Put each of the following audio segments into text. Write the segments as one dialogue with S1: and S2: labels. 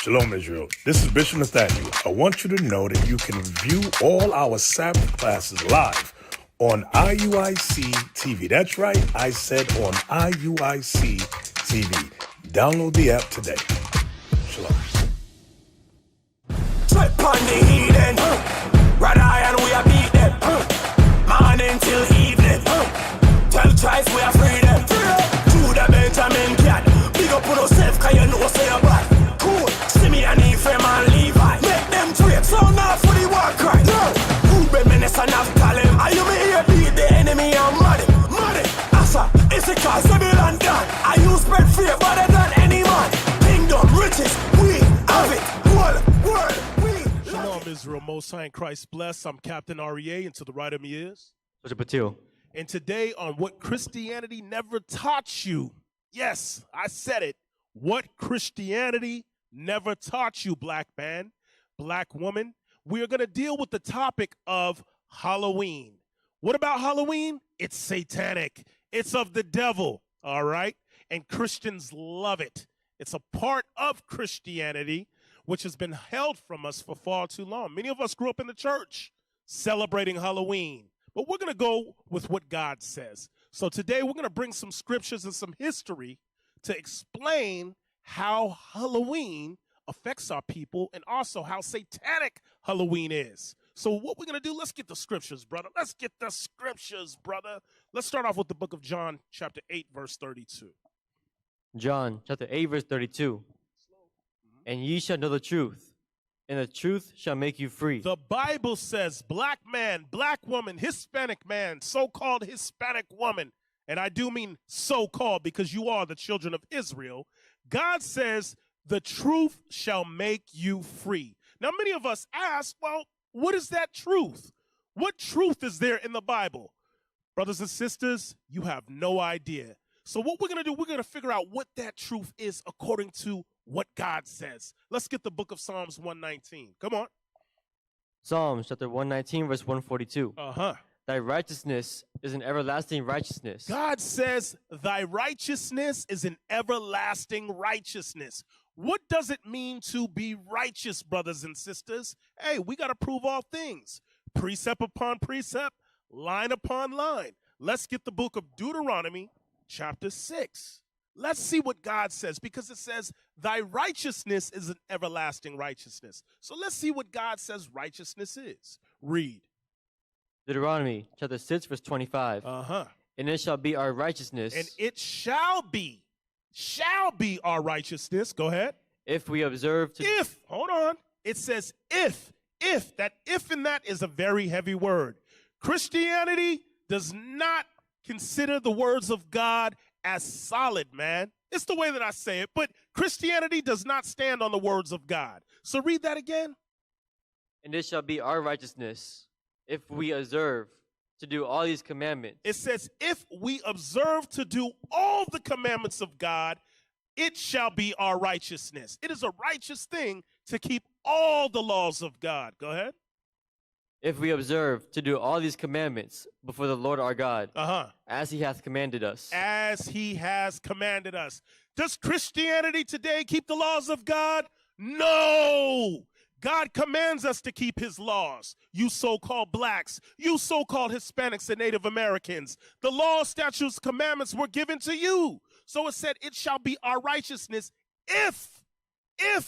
S1: Shalom, Israel. This is Bishop Nathaniel. I want you to know that you can view all our Sabbath classes live on IUIC TV. That's right, I said on IUIC TV. Download the app today. Shalom.
S2: Trip on the heathen, Red Iron we are beat them, morning till evening, tell tribes we are free them, Judah Benjamin cat, big up on yourself cause you know say you're bad, cool, Simeon Ephraim and Levi, make them trip, so now for the war cry, no, Ruben Menace and Naphtali, are you may here beat the enemy and money, Asa, Issachar, Zebulun, Dan, are you spread fear better than any man, kingdom, riches, we have it, world.
S3: Shalom, Israel, Most High in Christ bless. I'm Captain REA, and to the right of me is
S4: Bishop Patil.
S3: And today on What Christianity Never Taught You. Yes, I said it. What Christianity never taught you, black man, black woman. We are going to deal with the topic of Halloween. What about Halloween? It's satanic. It's of the devil, all right? And Christians love it. It's a part of Christianity which has been held from us for far too long. Many of us grew up in the church celebrating Halloween, but we're going to go with what God says. So today we're going to bring some scriptures and some history to explain how Halloween affects our people and also how satanic Halloween is. So what we're going to do, let's get the scriptures, brother. Let's get the scriptures, brother. Let's start off with the book of John, chapter 8, verse 32.
S4: John chapter 8, verse 32. And ye shall know the truth, and the truth shall make you free.
S3: The Bible says black man, black woman, Hispanic man, so-called Hispanic woman, and I do mean so-called because you are the children of Israel. God says the truth shall make you free. Now, many of us ask, well, what is that truth? What truth is there in the Bible? Brothers and sisters, you have no idea. So what we're going to do, we're going to figure out what that truth is according to what God says. Let's get the book of Psalms 119. Come on.
S4: Psalms chapter 119, verse 142. Thy righteousness is an everlasting righteousness.
S3: God says thy righteousness is an everlasting righteousness. What does it mean to be righteous, brothers and sisters? Hey, we got to prove all things. Precept upon precept, line upon line. Let's get the book of Deuteronomy, chapter 6. Let's see what God says, because it says thy righteousness is an everlasting righteousness. So let's see what God says righteousness is. Read.
S4: Deuteronomy chapter 6, verse 25. And it shall be our righteousness.
S3: And it shall be our righteousness. Go ahead.
S4: If we observe to...
S3: If, hold on. It says if. That if in that is a very heavy word. Christianity does not consider the words of God as solid, man. It's the way that I say it, but Christianity does not stand on the words of God. So read that again.
S4: And it shall be our righteousness if we observe to do all these commandments.
S3: It says, if we observe to do all the commandments of God, it shall be our righteousness. It is a righteous thing to keep all the laws of God. Go ahead.
S4: If we observe to do all these commandments before the Lord our God, as he hath commanded us.
S3: As he has commanded us. Does Christianity today keep the laws of God? No! God commands us to keep his laws. You so-called blacks, you so-called Hispanics and Native Americans. The laws, statutes, commandments were given to you. So it said, it shall be our righteousness if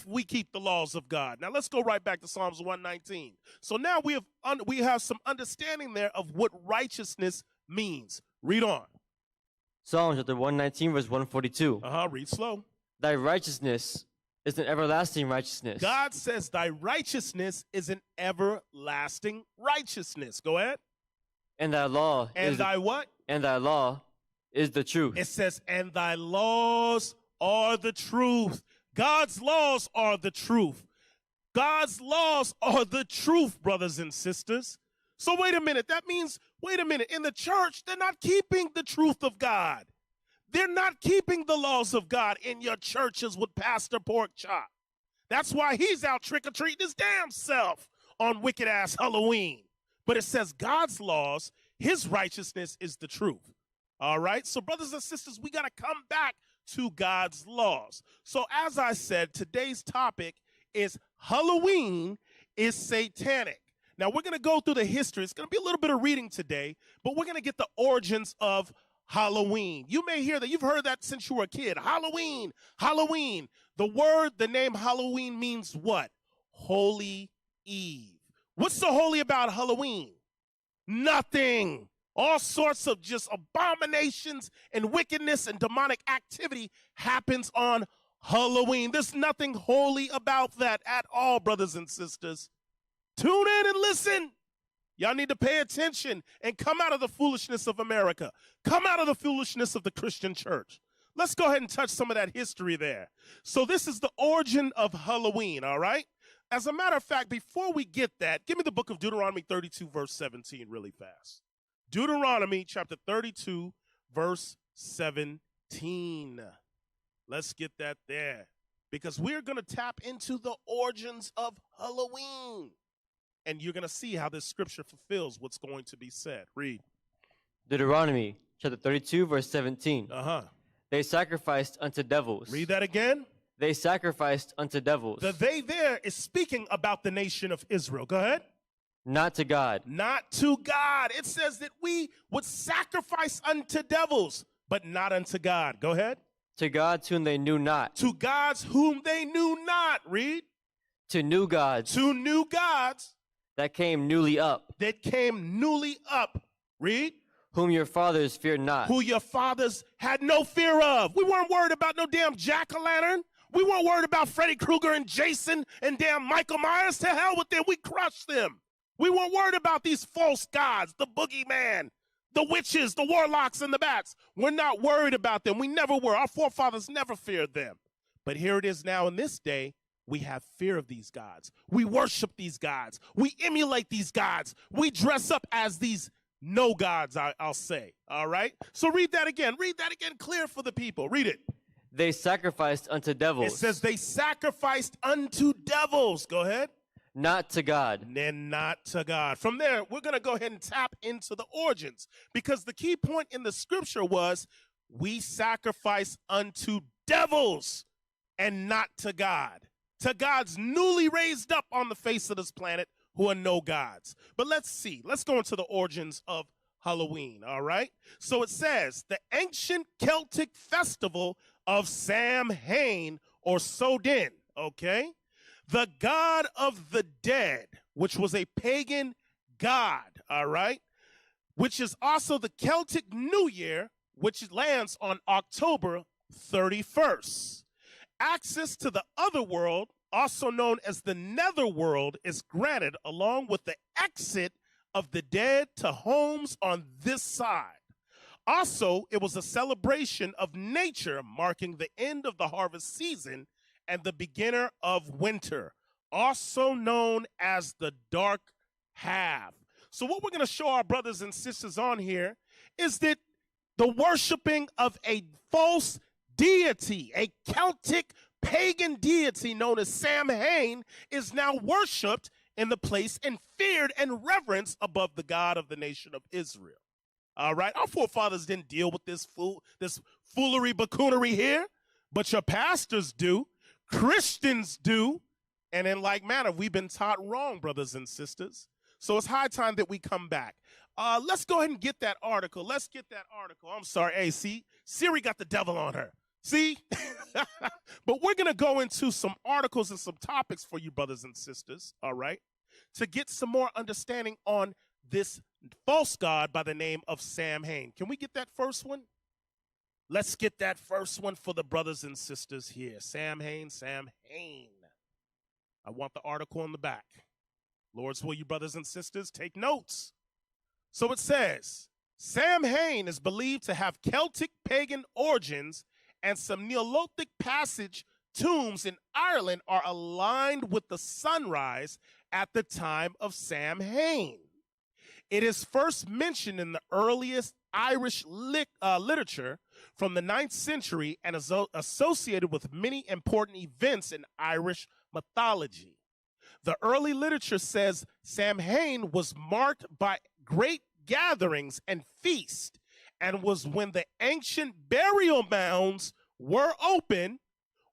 S3: we keep the laws of God. Now let's go right back to Psalms 119. So now we have some understanding there of what righteousness means. Read on.
S4: Psalms chapter 119, verse 142.
S3: Read slow.
S4: Thy righteousness is an everlasting righteousness.
S3: God says thy righteousness is an everlasting righteousness. Go ahead.
S4: And thy law
S3: and thy what?
S4: And thy law is the truth.
S3: It says, and thy laws are the truth. God's laws are the truth. God's laws are the truth, brothers and sisters. So wait a minute. That means, wait a minute. In the church, they're not keeping the truth of God. They're not keeping the laws of God in your churches with Pastor Pork Chop. That's why he's out trick-or-treating his damn self on wicked-ass Halloween. But it says God's laws, his righteousness is the truth. All right? So brothers and sisters, we got to come back to God's laws. So as I said, today's topic is Halloween is satanic. Now, we're going to go through the history. It's going to be a little bit of reading today, but we're going to get the origins of Halloween. You may hear that. You've heard that since you were a kid. Halloween, Halloween. The name Halloween means what? Holy Eve. What's so holy about Halloween? Nothing. All sorts of just abominations and wickedness and demonic activity happens on Halloween. There's nothing holy about that at all, brothers and sisters. Tune in and listen. Y'all need to pay attention and come out of the foolishness of America. Come out of the foolishness of the Christian church. Let's go ahead and touch some of that history there. So this is the origin of Halloween, all right? As a matter of fact, before we get that, give me the book of Deuteronomy 32, verse 17 really fast. Deuteronomy chapter 32, verse 17. Let's get that there because we're going to tap into the origins of Halloween. And you're going to see how this scripture fulfills what's going to be said. Read.
S4: Deuteronomy chapter 32, verse 17. They sacrificed unto devils.
S3: Read that again.
S4: They sacrificed unto devils.
S3: The they there is speaking about the nation of Israel. Go ahead.
S4: Not to God.
S3: Not to God. It says that we would sacrifice unto devils, but not unto God. Go ahead.
S4: To gods whom they knew not.
S3: To gods whom they knew not. Read.
S4: To new gods.
S3: To new gods.
S4: That came newly up.
S3: That came newly up. Read.
S4: Whom your fathers feared not.
S3: Who your fathers had no fear of. We weren't worried about no damn jack-o'-lantern. We weren't worried about Freddy Krueger and Jason and damn Michael Myers. To hell with them. We crushed them. We weren't worried about these false gods, the boogeyman, the witches, the warlocks, and the bats. We're not worried about them. We never were. Our forefathers never feared them. But here it is now in this day. We have fear of these gods. We worship these gods. We emulate these gods. We dress up as these no gods, I'll say. All right? So read that again. Read that again clear for the people. Read it.
S4: They sacrificed unto devils.
S3: It says they sacrificed unto devils. Go ahead.
S4: Not to God.
S3: And not to God. From there, we're going to go ahead and tap into the origins because the key point in the scripture was we sacrifice unto devils and not to God. To gods newly raised up on the face of this planet who are no gods. But let's see. Let's go into the origins of Halloween, all right? So it says, the ancient Celtic festival of Samhain or Sodin, okay? The god of the dead, which was a pagan god, all right? Which is also the Celtic New Year, which lands on October 31st. Access to the other world, also known as the netherworld, is granted along with the exit of the dead to homes on this side. Also, it was a celebration of nature marking the end of the harvest season and the beginning of winter, also known as the dark half. So what we're going to show our brothers and sisters on here is that the worshiping of a false deity, a Celtic pagan deity known as Samhain, is now worshipped in the place and feared and reverenced above the God of the nation of Israel. All right, our forefathers didn't deal with this foolery, buffoonery here, but your pastors do, Christians do, and in like manner, we've been taught wrong, brothers and sisters. So it's high time that we come back. Let's go ahead and get that article. Let's get that article. I'm sorry, hey, see, Siri got the devil on her. See? But we're going to go into some articles and some topics for you, brothers and sisters, all right, to get some more understanding on this false god by the name of Samhain. Can we get that first one? Let's get that first one for the brothers and sisters here. Samhain, Samhain. I want the article in the back. Lord's will, you brothers and sisters, take notes. So it says, Samhain is believed to have Celtic pagan origins, and some Neolithic passage tombs in Ireland are aligned with the sunrise at the time of Samhain. It is first mentioned in the earliest Irish literature from the 9th century and is associated with many important events in Irish mythology. The early literature says Samhain was marked by great gatherings and feasts, and was when the ancient burial mounds were open,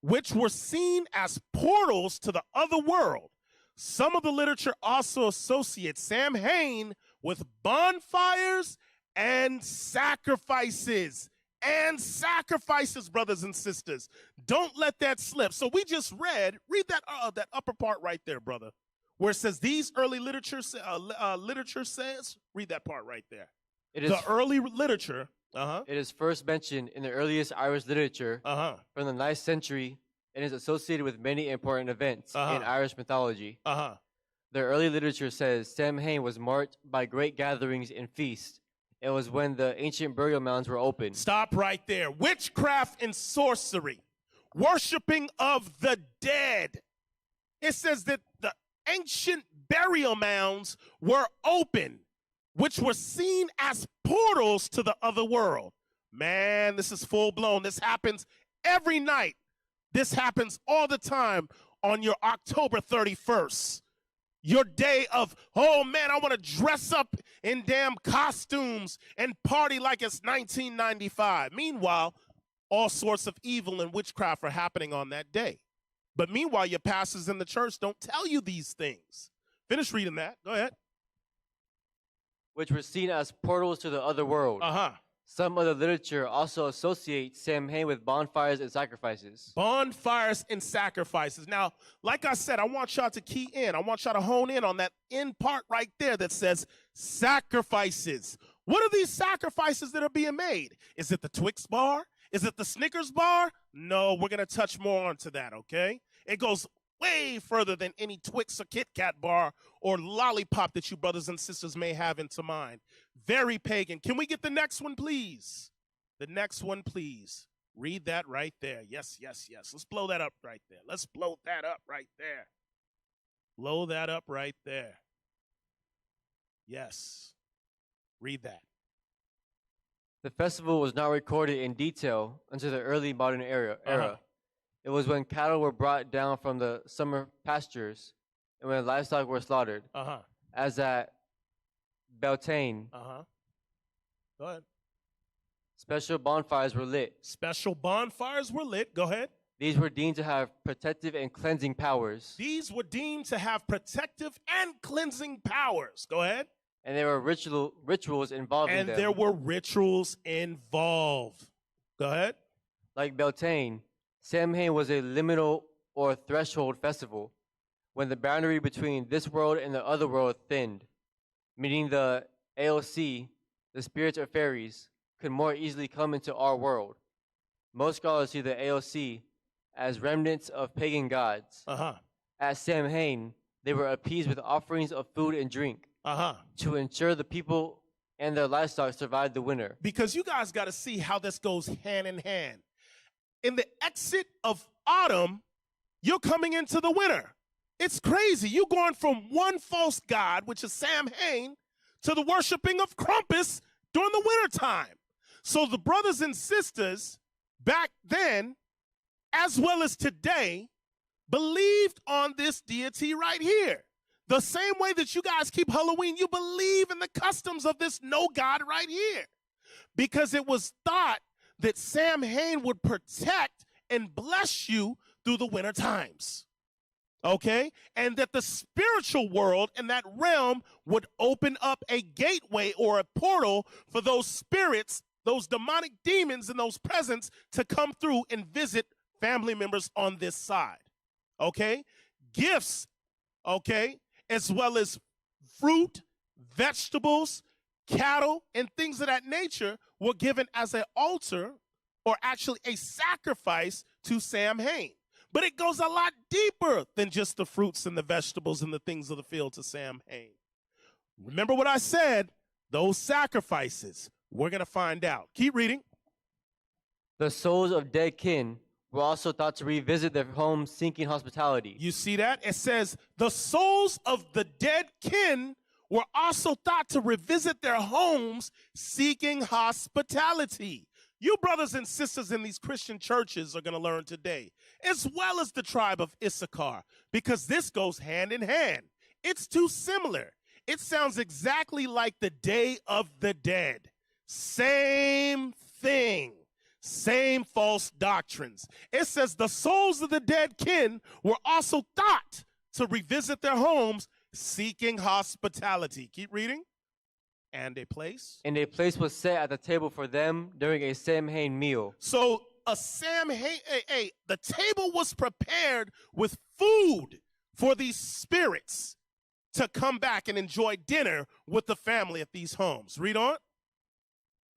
S3: which were seen as portals to the other world. Some of the literature also associates Samhain with bonfires and sacrifices. And sacrifices, brothers and sisters. Don't let that slip. So we just read that upper part right there, brother, where it says these early literature says, read that part right there. Early literature.
S4: It is first mentioned in the earliest Irish literature from the 9th century and is associated with many important events in Irish mythology. The early literature says Samhain was marked by great gatherings and feasts. It was when the ancient burial mounds were open.
S3: Stop right there. Witchcraft and sorcery, worshiping of the dead. It says that the ancient burial mounds were open, which were seen as portals to the other world. Man, this is full blown. This happens every night. This happens all the time on your October 31st. Your day of, oh man, I want to dress up in damn costumes and party like it's 1995. Meanwhile, all sorts of evil and witchcraft are happening on that day. But meanwhile, your pastors in the church don't tell you these things. Finish reading that. Go ahead.
S4: Which were seen as portals to the other world. Some other literature also associates Samhain with bonfires and sacrifices.
S3: Bonfires and sacrifices. Now, like I said, I want y'all to key in. I want y'all to hone in on that end part right there that says sacrifices. What are these sacrifices that are being made? Is it the Twix bar? Is it the Snickers bar? No, we're going to touch more onto that, okay? It goes way further than any Twix or Kit Kat bar or lollipop that you brothers and sisters may have into mind. Very pagan. Can we get the next one, please? The next one, please. Read that right there. Yes, yes, yes. Let's blow that up right there. Let's blow that up right there. Blow that up right there. Yes. Read that.
S4: The festival was not recorded in detail until the early modern era. It was when cattle were brought down from the summer pastures and when livestock were slaughtered. As at Beltane.
S3: Go ahead.
S4: Special bonfires were lit.
S3: Special bonfires were lit. Go ahead.
S4: These were deemed to have protective and cleansing powers.
S3: These were deemed to have protective and cleansing powers. Go ahead.
S4: And there were rituals involved in them.
S3: And there were rituals involved. Go ahead.
S4: Like Beltane, Samhain was a liminal or threshold festival when the boundary between this world and the other world thinned, meaning the AOC, the spirits or fairies, could more easily come into our world. Most scholars see the AOC as remnants of pagan gods. At Samhain, they were appeased with offerings of food and drink to ensure the people and their livestock survived the winter.
S3: Because you guys got to see how this goes hand in hand. In the exit of autumn, you're coming into the winter. It's crazy. You're going from one false god, which is Samhain, to the worshiping of Krampus during the wintertime. So the brothers and sisters back then, as well as today, believed on this deity right here. The same way that you guys keep Halloween, you believe in the customs of this no God right here. Because it was thought that Samhain would protect and bless you through the winter times. Okay? And that the spiritual world and that realm would open up a gateway or a portal for those spirits, those demonic demons and those presence to come through and visit family members on this side. Okay? Gifts, okay, as well as fruit, vegetables, cattle, and things of that nature were given as an altar or actually a sacrifice to Samhain. But it goes a lot deeper than just the fruits and the vegetables and the things of the field to Samhain. Remember what I said, those sacrifices, we're going to find out. Keep reading.
S4: The souls of dead kin were also thought to revisit their homes seeking hospitality.
S3: You see that? It says the souls of the dead kin were also thought to revisit their homes seeking hospitality. You brothers and sisters in these Christian churches are going to learn today, as well as the tribe of Issachar, because this goes hand in hand. It's too similar. It sounds exactly like the Day of the Dead. Same thing. Same false doctrines. It says the souls of the dead kin were also thought to revisit their homes seeking hospitality. Keep reading. And a place.
S4: And a place was set at the table for them during a Samhain meal.
S3: So a Samhain, the table was prepared with food for these spirits to come back and enjoy dinner with the family at these homes. Read on.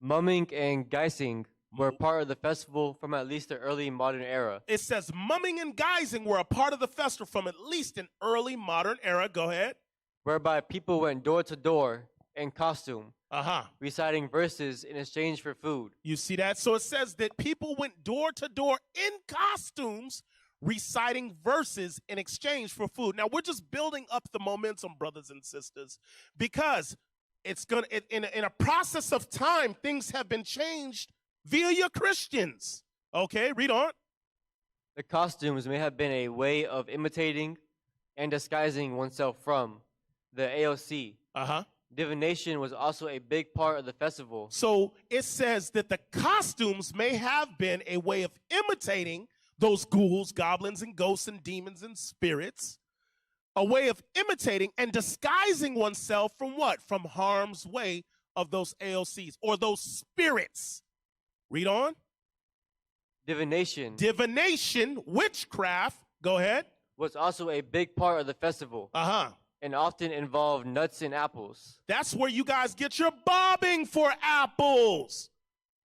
S4: Mumming and guising were part of the festival from at least the early modern era.
S3: It says mumming and guising were a part of the festival from at least an early modern era. Go ahead.
S4: Whereby people went door to door in costume,
S3: Uh-huh.
S4: reciting verses in exchange for food.
S3: You see that? So it says that people went door to door in costumes, reciting verses in exchange for food. Now, we're just building up the momentum, brothers and sisters, because it's going to, in a process of time, things have been changed via Christians. Okay, read on.
S4: The costumes may have been a way of imitating and disguising oneself from the AOC.
S3: Uh-huh.
S4: Divination was also a big part of the festival.
S3: So it says that the costumes may have been a way of imitating those ghouls, goblins, and ghosts, and demons, and spirits. A way of imitating and disguising oneself from what? From harm's way of those AOCs or those spirits. Read on.
S4: Divination
S3: Witchcraft, go ahead.
S4: was also a big part of the festival.
S3: Uh-huh.
S4: And often involved nuts and apples.
S3: That's where you guys get your bobbing for apples.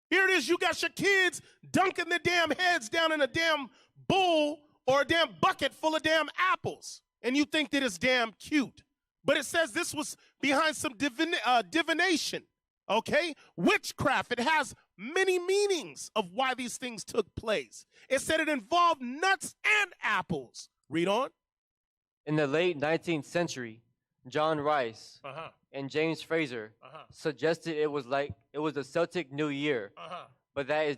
S3: Here it is, you got your kids dunking their damn heads down in a damn bowl or a damn bucket full of damn apples. And you think that it's damn cute. But it says this was behind some divination, okay? Witchcraft, it has many meanings of why these things took place. It said it involved nuts and apples. Read on.
S4: In the late 19th century, John Rice and James Fraser suggested it was the Celtic New Year, but that is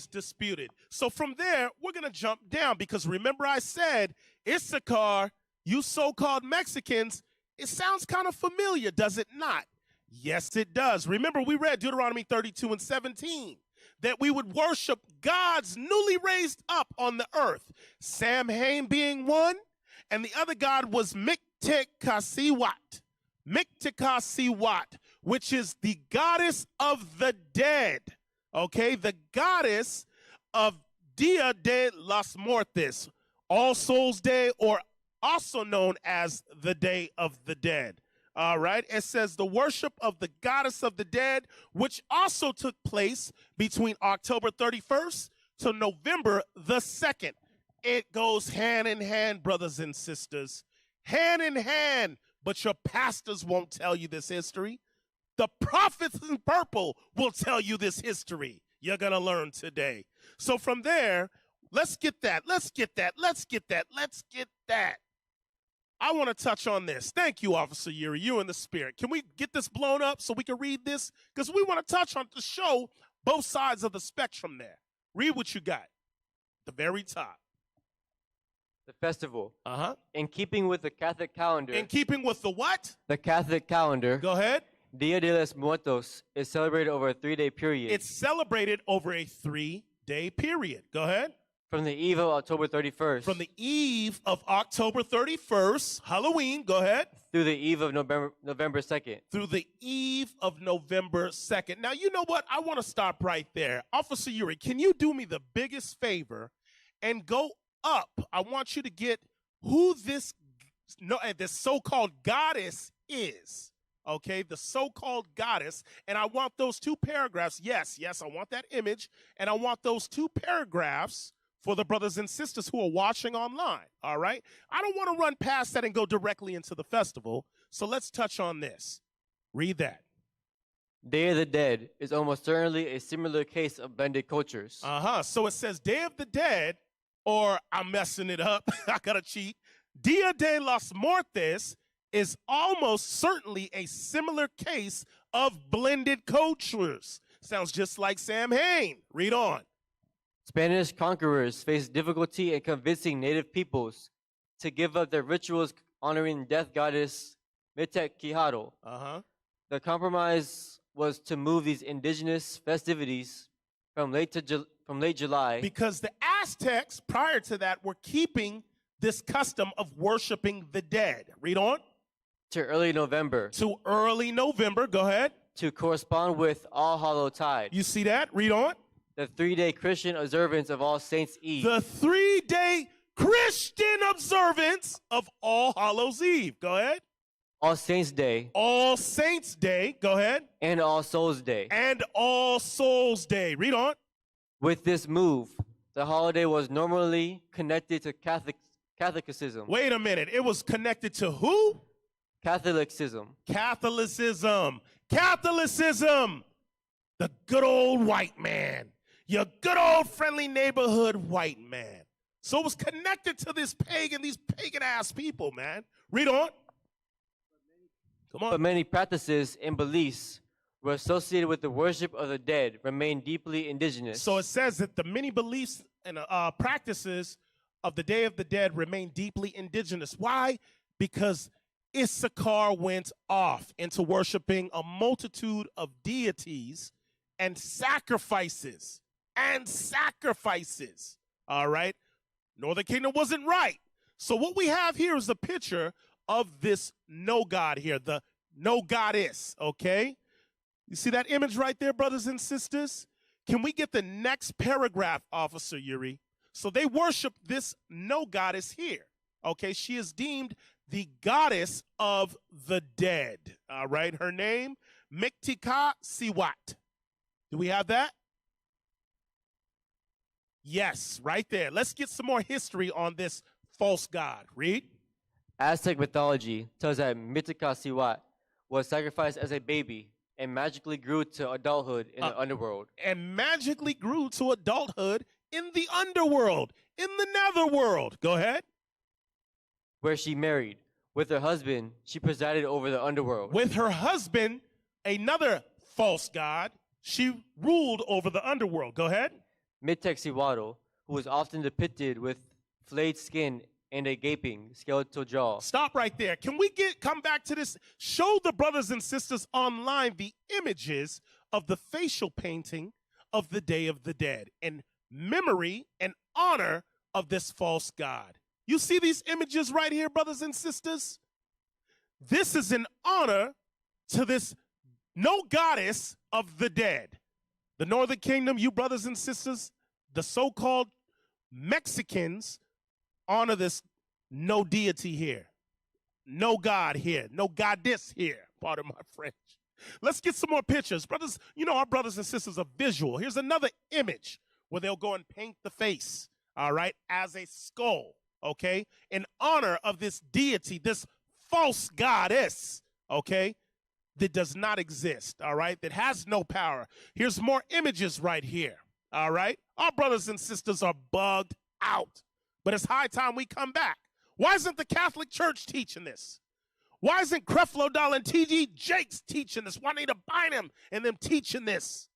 S4: disputed.
S3: So from there, we're going to jump down because remember I said, Issachar, you so-called Mexicans, it sounds kind of familiar, does it not? Yes, it does. Remember, we read Deuteronomy 32 and 17. That we would worship gods newly raised up on the earth. Samhain being one, and the other god was Mictekasiwat, which is the goddess of the dead. Okay, the goddess of Dia de los Muertos, All Souls Day, or also known as the Day of the Dead. All right, it says the worship of the goddess of the dead, which also took place between October 31st to November the 2nd. It goes hand in hand, brothers and sisters, hand in hand, but your pastors won't tell you this history. The prophets in purple will tell you this history. You're going to learn today. So from there, let's get that. I want to touch on this. Thank you, Officer Yuri. You in the spirit. Can we get this blown up so we can read this? Because we want to touch on to show both sides of the spectrum there. Read what you got. The very top.
S4: The festival.
S3: Uh-huh.
S4: In keeping with the Catholic calendar.
S3: In keeping with the what?
S4: The Catholic calendar.
S3: Go ahead.
S4: Dia de los Muertos is celebrated over a 3-day period.
S3: It's celebrated over a 3-day period. Go ahead.
S4: From the eve of October 31st.
S3: From the eve of October 31st, Halloween, go ahead.
S4: Through the eve of November 2nd.
S3: Through the eve of November 2nd. Now, you know what? I want to stop right there. Officer Yuri, can you do me the biggest favor and go up? I want you to get who this so-called goddess is. Okay, the so-called goddess. And I want those two paragraphs. Yes, I want that image. And I want those two paragraphs for the brothers and sisters who are watching online, all right? I don't want to run past that and go directly into the festival, so let's touch on this. Read that.
S4: Day of the Dead is almost certainly a similar case of blended cultures.
S3: So it says Day of the Dead, or I'm messing it up, I gotta cheat. Dia de los Muertos is almost certainly a similar case of blended cultures. Sounds just like Samhain. Read on.
S4: Spanish conquerors faced difficulty in convincing native peoples to give up their rituals honoring death goddess Mictekijaro. The compromise was to move these indigenous festivities from late July
S3: Because the Aztecs, prior to that, were keeping this custom of worshiping the dead. Read on.
S4: to early November
S3: To early November. Go ahead.
S4: to correspond with All Hallow Tide,
S3: You see that? Read on.
S4: the 3-day Christian observance of All Saints Eve,
S3: The 3-day Christian observance of All Hallows Eve. Go ahead.
S4: All Saints Day,
S3: All Saints Day. Go ahead.
S4: and All Souls Day.
S3: And All Souls Day. Read on.
S4: With this move, the holiday was normally connected to Catholicism.
S3: Wait a minute. It was connected to who?
S4: Catholicism.
S3: Catholicism. Catholicism. The good old white man. Your good old friendly neighborhood white man. So it was connected to these pagan ass people, man. Read on. Come on.
S4: But many practices and beliefs were associated with the worship of the dead remain deeply indigenous.
S3: So it says that the many beliefs and practices of the Day of the Dead remain deeply indigenous. Why? Because Issachar went off into worshiping a multitude of deities and sacrifices. All right? Northern Kingdom wasn't right. So what we have here is a picture of this no God here, the no goddess, okay? You see that image right there, brothers and sisters? Can we get the next paragraph, Officer Yuri? So they worship this no goddess here, okay? She is deemed the goddess of the dead, all right? Her name, Miktika Siwat. Do we have that? Yes, right there. Let's get some more history on this false god. Read.
S4: Aztec mythology tells that Mitika Siwat was sacrificed as a baby and magically grew to adulthood in the underworld.
S3: And magically grew to adulthood in the underworld, in the netherworld. Go ahead.
S4: Where she married. With her husband, she presided over the underworld.
S3: With her husband, another false god, she ruled over the underworld. Go ahead.
S4: Mitexihuatl, who was often depicted with flayed skin and a gaping skeletal jaw.
S3: Stop right there. Can we come back to this? Show the brothers and sisters online the images of the facial painting of the Day of the Dead in memory and honor of this false god. You see these images right here, brothers and sisters? This is in honor to this no goddess of the dead. The Northern Kingdom, you brothers and sisters, the so-called Mexicans honor this no deity here, no God here, no goddess here. Pardon my French. Let's get some more pictures. Brothers, you know our brothers and sisters are visual. Here's another image where they'll go and paint the face, all right, as a skull, okay, in honor of this deity, this false goddess, okay, that does not exist, all right, that has no power. Here's more images right here, all right? Our brothers and sisters are bugged out, but it's high time we come back. Why isn't the Catholic Church teaching this? Why isn't Creflo Dollar and T.G. Jakes teaching this? Why need to bind them and them teaching this?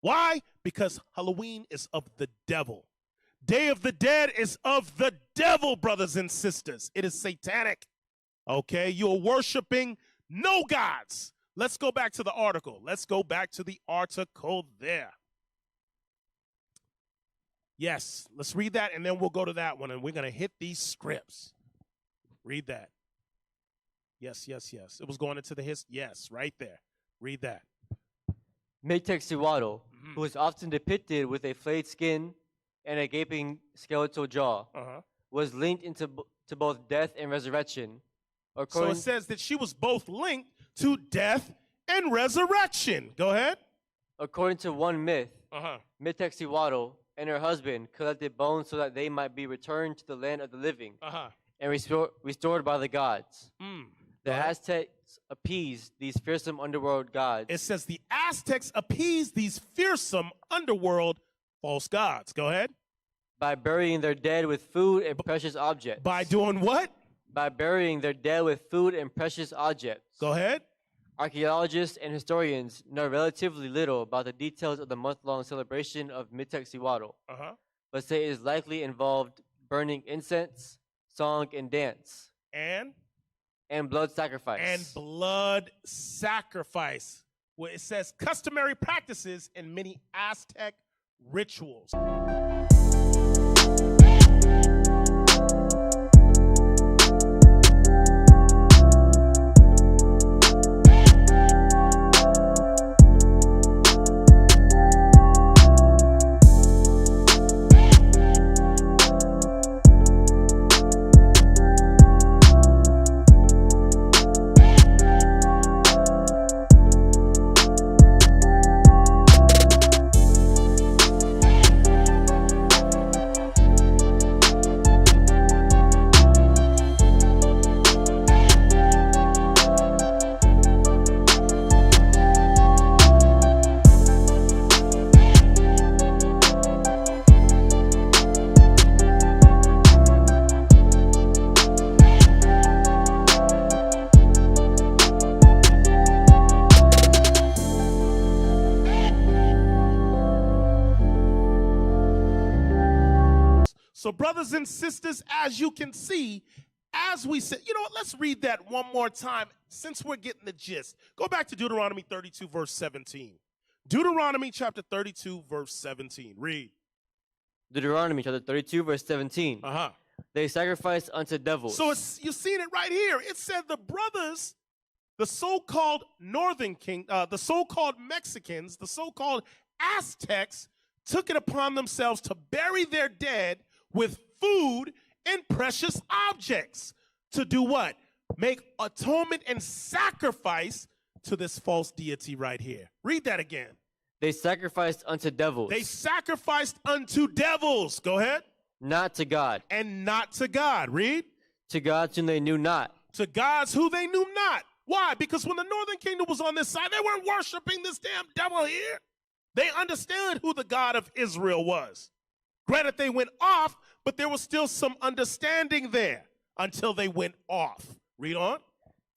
S3: Why? Because Halloween is of the devil. Day of the Dead is of the devil, brothers and sisters. It is satanic, okay? You're worshiping no gods. Let's go back to the article. Let's go back to the article there. Yes, let's read that, and then we'll go to that one, and we're going to hit these scripts. Read that. Yes, yes, yes. It was going into the yes, right there. Read that.
S4: Mitexihuatl, who is often depicted with a flayed skin and a gaping skeletal jaw, was linked to both death and resurrection.
S3: So it says that she was both linked to death and resurrection. Go ahead.
S4: According to one myth, Mitexihuatl and her husband collected bones so that they might be returned to the land of the living and restored by the gods. The Aztecs appeased these fearsome underworld gods.
S3: It says the Aztecs appeased these fearsome underworld false gods. Go ahead.
S4: By burying their dead with food and precious objects.
S3: By doing what?
S4: By burying their dead with food and precious objects.
S3: Go ahead.
S4: Archaeologists and historians know relatively little about the details of the month-long celebration of Mitexihuatl, but say it is likely involved burning incense, song, and dance. And blood sacrifice.
S3: And blood sacrifice. Well, it says customary practices in many Aztec rituals. So brothers and sisters, as you can see, as we said, you know what, let's read that one more time since we're getting the gist. Go back to Deuteronomy 32, verse 17. Deuteronomy chapter 32, verse 17. Read.
S4: Deuteronomy chapter 32, verse 17.
S3: Uh-huh.
S4: They sacrifice unto devils.
S3: So you're seeing it right here. It said the brothers, the so-called the so-called Mexicans, the so-called Aztecs, took it upon themselves to bury their dead with food and precious objects. To do what? Make atonement and sacrifice to this false deity right here. Read that again.
S4: They sacrificed unto devils.
S3: They sacrificed unto devils. Go ahead.
S4: Not to God.
S3: And not to God. Read.
S4: To gods whom they knew not.
S3: To gods who they knew not. Why? Because when the northern kingdom was on this side, they weren't worshiping this damn devil here. They understood who the God of Israel was. Granted, they went off, but there was still some understanding there until they went off. Read on.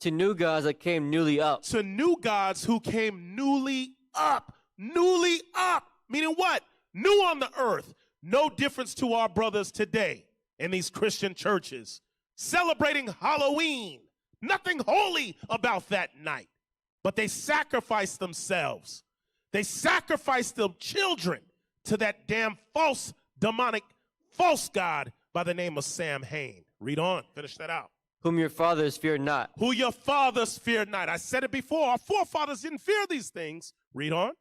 S4: To new gods that came newly up.
S3: To new gods who came newly up. Newly up. Meaning what? New on the earth. No difference to our brothers today in these Christian churches. Celebrating Halloween. Nothing holy about that night. But they sacrificed themselves. They sacrificed their children to that damn false, demonic, false god by the name of Sam Hain. Read on. Finish that out.
S4: Whom your fathers feared not.
S3: Who your fathers feared not. I said it before. Our forefathers didn't fear these things. Read on.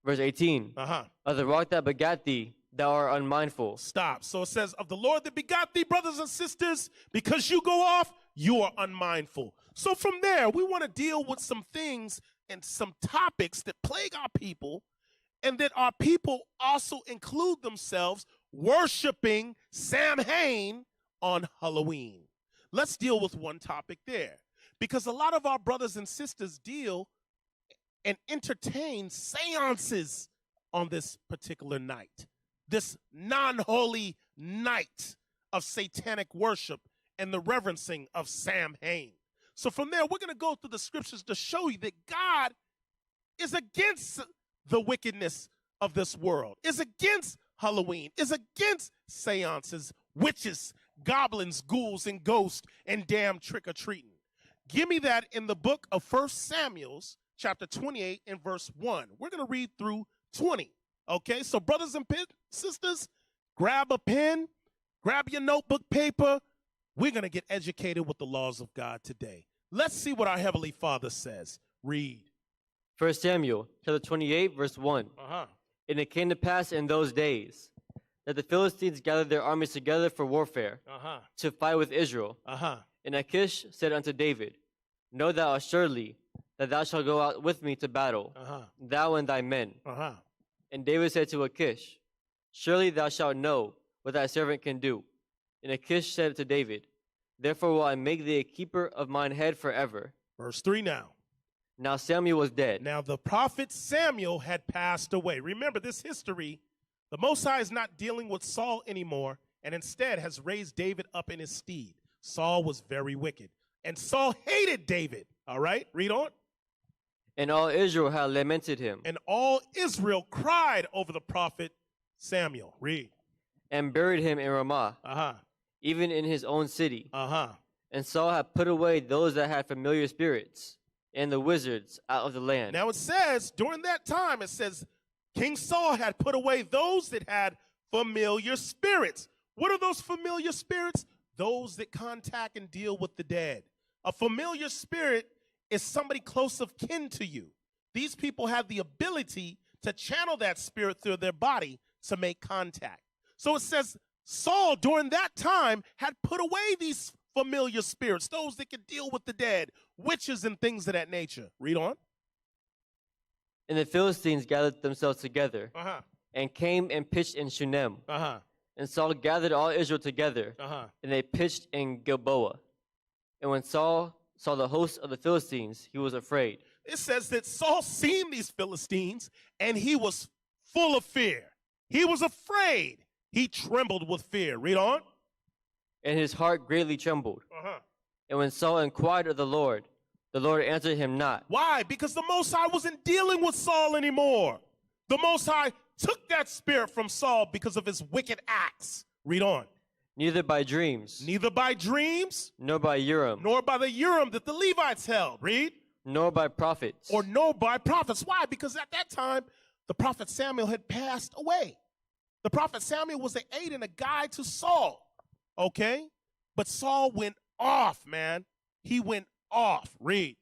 S4: Verse 18. Of the rock that begat thee, thou art unmindful.
S3: Stop. So it says, of the Lord that begot thee, brothers and sisters, because you go off, you are unmindful. So from there, we want to deal with some things and some topics that plague our people, and that our people also include themselves worshiping Sam Hain on Halloween. Let's deal with one topic there, because a lot of our brothers and sisters deal and entertain seances on this particular night, this non-holy night of satanic worship and the reverencing of Sam Hain. So from there, we're going to go through the scriptures to show you that God is against the wickedness of this world, is against Halloween, is against seances, witches, goblins, ghouls, and ghosts, and damn trick-or-treating. Give me that in the book of 1 Samuel, chapter 28 and verse 1. We're going to read through 20. Okay, so brothers and sisters, grab a pen, grab your notebook paper. We're going to get educated with the laws of God today. Let's see what our Heavenly Father says. Read.
S4: 1 Samuel, chapter 28, verse 1. And it came to pass in those days that the Philistines gathered their armies together for warfare to fight with Israel. And Achish said unto David, Know thou assuredly that thou shalt go out with me to battle, thou and thy men. And David said to Achish, Surely thou shalt know what thy servant can do. And Achish said to David, Therefore will I make thee a keeper of mine head forever.
S3: Verse 3 now.
S4: Now Samuel was dead.
S3: Now the prophet Samuel had passed away. Remember this history, the Most High is not dealing with Saul anymore, and instead has raised David up in his stead. Saul was very wicked, and Saul hated David. All right, read on.
S4: And all Israel had lamented him.
S3: And all Israel cried over the prophet Samuel. Read.
S4: And buried him in Ramah, even in his own city. And Saul had put away those that had familiar spirits and the wizards out of the land.
S3: Now it says, during that time, it says, King Saul had put away those that had familiar spirits. What are those familiar spirits? Those that contact and deal with the dead. A familiar spirit is somebody close of kin to you. These people have the ability to channel that spirit through their body to make contact. So it says Saul, during that time, had put away these familiar spirits, those that could deal with the dead, witches and things of that nature. Read on.
S4: And the Philistines gathered themselves together
S3: Uh-huh.
S4: and came and pitched in Shunem.
S3: Uh-huh.
S4: And Saul gathered all Israel together,
S3: Uh-huh.
S4: and they pitched in Gilboa. And when Saul saw the host of the Philistines, he was afraid.
S3: It says that Saul seen these Philistines, and he was full of fear. He was afraid. He trembled with fear. Read on.
S4: And his heart greatly trembled.
S3: Uh-huh.
S4: And when Saul inquired of the Lord answered him not.
S3: Why? Because the Most High wasn't dealing with Saul anymore. The Most High took that spirit from Saul because of his wicked acts. Read on.
S4: Neither by dreams,
S3: Neither by dreams,
S4: nor by Urim,
S3: nor by the Urim that the Levites held. Read.
S4: nor by prophets.
S3: Or nor by prophets. Why? Because at that time, the prophet Samuel had passed away. The prophet Samuel was an aid and a guide to Saul. Okay? But Saul went off, man. He went off. Read.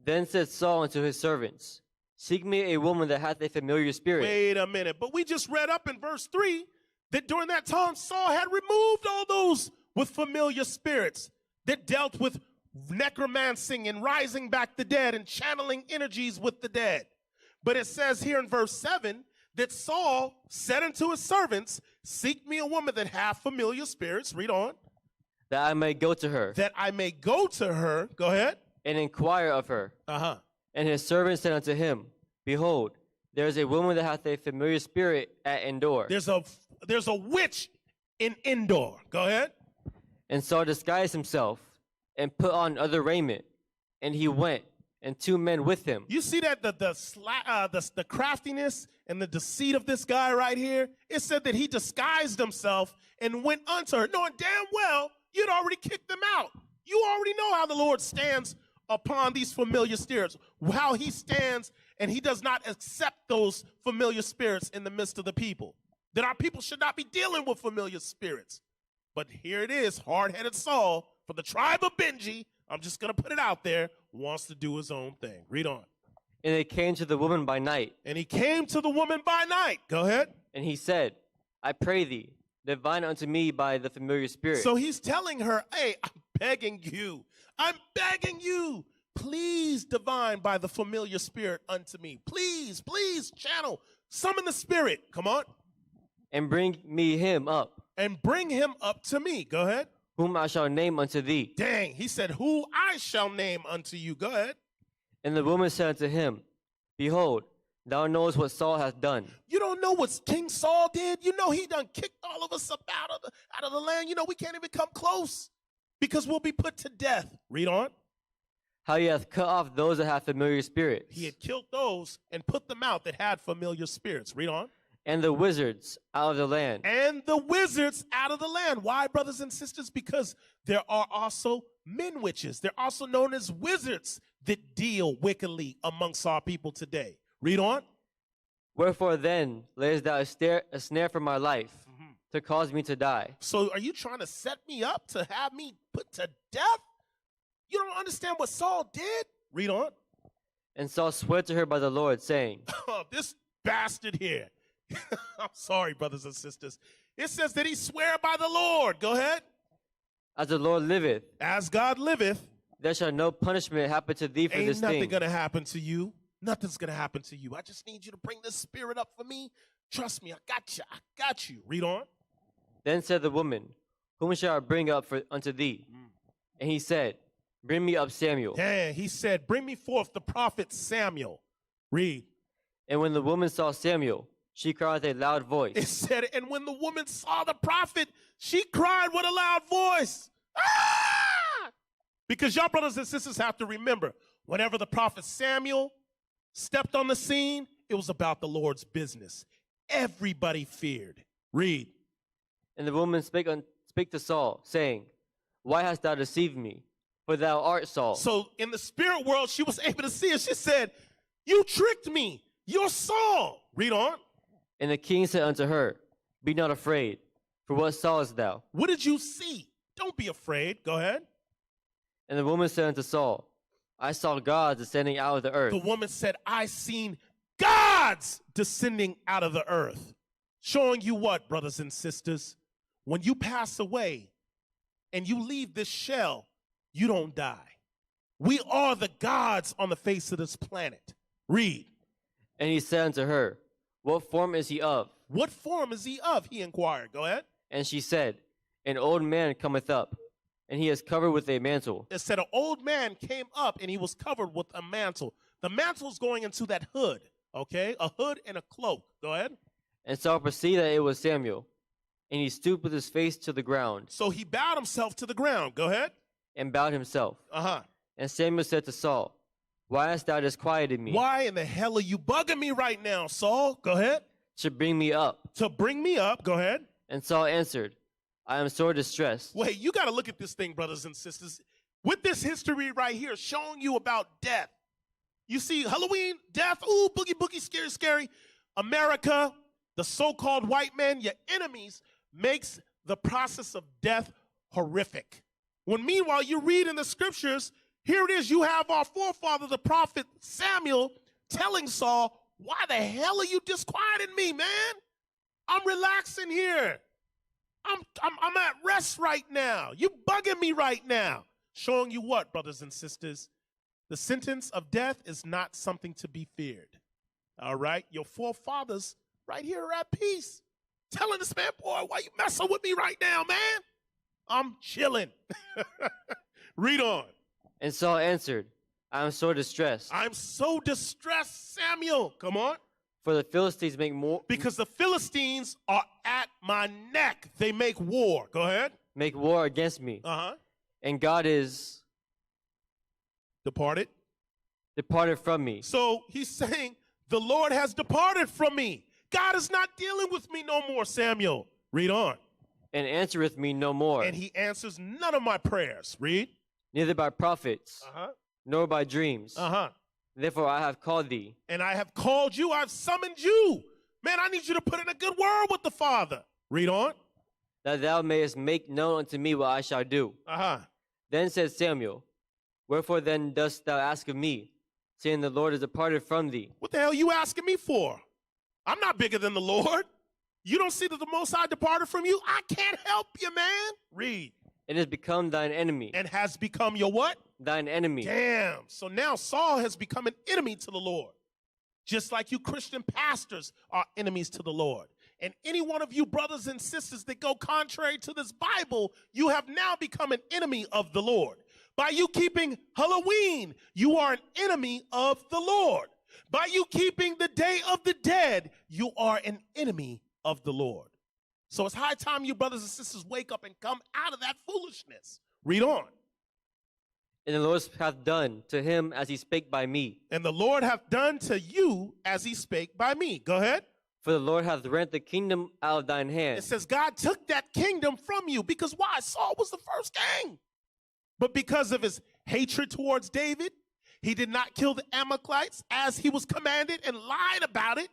S4: Then said Saul unto his servants, Seek me a woman that hath a familiar spirit.
S3: Wait a minute. But we just read up in verse 3 that during that time Saul had removed all those with familiar spirits that dealt with necromancing and rising back the dead and channeling energies with the dead. But it says here in verse 7 that Saul said unto his servants, Seek me a woman that hath familiar spirits. Read on.
S4: That I may go to her,
S3: That I may go to her. Go ahead.
S4: and inquire of her.
S3: Uh-huh.
S4: And his servant said unto him, Behold, there is a woman that hath a familiar spirit at Endor.
S3: There's a witch in Endor. Go ahead.
S4: And Saul disguised himself and put on other raiment, and he went, and 2 men with him.
S3: You see that the craftiness and the deceit of this guy right here? It said that he disguised himself and went unto her, knowing damn well you'd already kicked them out. You already know how the Lord stands upon these familiar spirits, how he stands, and he does not accept those familiar spirits in the midst of the people. That our people should not be dealing with familiar spirits. But here it is, hard-headed Saul, for the tribe of Benji, I'm just going to put it out there, wants to do his own thing. Read on.
S4: And they came to the woman by night,
S3: And he came to the woman by night. Go ahead.
S4: and he said, I pray thee, divine unto me by the familiar spirit.
S3: So he's telling her, hey, I'm begging you. I'm begging you. Please divine by the familiar spirit unto me. Please, please channel, summon the spirit. Come on.
S4: and bring me him up,
S3: And bring him up to me. Go ahead.
S4: whom I shall name unto thee.
S3: Dang, he said, who I shall name unto you. Go ahead.
S4: And the woman said unto him, Behold, thou knowest what Saul hath done.
S3: You don't know what King Saul did? You know he done kicked all of us up out of the land. You know we can't even come close because we'll be put to death. Read on.
S4: How he hath cut off those that have familiar spirits.
S3: He had killed those and put them out that had familiar spirits. Read on.
S4: And the wizards out of the land.
S3: And the wizards out of the land. Why, brothers and sisters? Because there are also men witches. They're also known as wizards that deal wickedly amongst our people today. Read on.
S4: Wherefore then layest thou a snare for my life, to cause me to die.
S3: So are you trying to set me up to have me put to death? You don't understand what Saul did? Read on.
S4: And Saul swore to her by the Lord, saying,
S3: Oh, this bastard here. I'm sorry, brothers and sisters. It says that he swore by the Lord. Go ahead.
S4: As the Lord liveth,
S3: As God liveth,
S4: there shall no punishment happen to thee for
S3: ain't
S4: this
S3: nothing
S4: thing.
S3: going to happen to you. Nothing's going to happen to you. I just need you to bring this spirit up for me. Trust me, I got you. I got you. Read on.
S4: Then said the woman, Whom shall I bring up unto thee? And he said, Bring me up Samuel.
S3: Dang, he said, bring me forth the prophet Samuel. Read.
S4: And when the woman saw Samuel, she cried with a loud voice.
S3: It said, and when the woman saw the prophet, she cried with a loud voice. Ah! Because y'all brothers and sisters have to remember, whenever the prophet Samuel stepped on the scene, it was about the Lord's business. Everybody feared. Read.
S4: And the woman spake to Saul, saying, Why hast thou deceived me? For thou art Saul.
S3: So in the spirit world, she was able to see it. She said, you tricked me. You're Saul. Read on.
S4: And the king said unto her, Be not afraid, for what sawest thou?
S3: What did you see? Don't be afraid. Go ahead.
S4: And the woman said unto Saul, I saw gods descending out of the earth.
S3: The woman said, I seen gods descending out of the earth. Showing you what, brothers and sisters? When you pass away and you leave this shell, you don't die. We are the gods on the face of this planet. Read.
S4: And he said unto her, What form is he of?
S3: What form is he of? He inquired. Go ahead.
S4: And she said, An old man cometh up, and he is covered with a mantle.
S3: It said an old man came up and he was covered with a mantle. The mantle is going into that hood, okay? A hood and a cloak. Go ahead.
S4: And Saul perceived that it was Samuel, and he stooped with his face to the ground.
S3: So he bowed himself to the ground. Go ahead.
S4: And bowed himself.
S3: Uh-huh.
S4: And Samuel said to Saul, Why hast thou disquieted me?
S3: Why in the hell are you bugging me right now, Saul? Go ahead.
S4: To bring me up.
S3: To bring me up. Go ahead.
S4: And Saul answered, I am sore distressed.
S3: Wait, you got to look at this thing, brothers and sisters. With this history right here showing you about death. You see, Halloween, death, ooh, boogie, boogie, scary, scary. America, the so-called white man, your enemies, makes the process of death horrific. When meanwhile, you read in the scriptures, here it is, you have our forefather, the prophet Samuel, telling Saul, why the hell are you disquieting me, man? I'm relaxing here. I'm at rest right now. You bugging me right now. Showing you what, brothers and sisters? The sentence of death is not something to be feared. All right? Your forefathers right here are at peace. Telling this man, boy, why you messing with me right now, man? I'm chilling. Read on.
S4: And Saul answered, I am sore distressed.
S3: I'm so distressed, Samuel. Come on.
S4: For the Philistines make more.
S3: Because the Philistines are at my neck. They make war. Go ahead.
S4: Make war against me.
S3: Uh-huh.
S4: And God is
S3: departed
S4: from me.
S3: So he's saying, the Lord has departed from me. God is not dealing with me no more, Samuel. Read on.
S4: And answereth me no more.
S3: And he answers none of my prayers. Read.
S4: Neither by prophets,
S3: Uh-huh.
S4: nor by dreams.
S3: Uh-huh.
S4: Therefore I have called thee.
S3: And I have called you, I've summoned you. Man, I need you to put in a good word with the Father. Read on.
S4: That thou mayest make known unto me what I shall do.
S3: Uh-huh.
S4: Then said Samuel, Wherefore then dost thou ask of me, saying the Lord is departed from thee?
S3: What the hell are you asking me for? I'm not bigger than the Lord. You don't see that the Most High departed from you? I can't help you, man. Read.
S4: It has become thine enemy.
S3: And has become your what?
S4: Thine enemy.
S3: Damn. So now Saul has become an enemy to the Lord. Just like you Christian pastors are enemies to the Lord. And any one of you brothers and sisters that go contrary to this Bible, you have now become an enemy of the Lord. By you keeping Halloween, you are an enemy of the Lord. By you keeping the Day of the Dead, you are an enemy of the Lord. So it's high time you brothers and sisters wake up and come out of that foolishness. Read on.
S4: And the Lord hath done to him as he spake by me.
S3: And the Lord hath done to you as he spake by me. Go ahead.
S4: For the Lord hath rent the kingdom out of thine hand.
S3: It says God took that kingdom from you because why? Saul was the first king. But because of his hatred towards David, he did not kill the Amalekites as he was commanded and lied about it.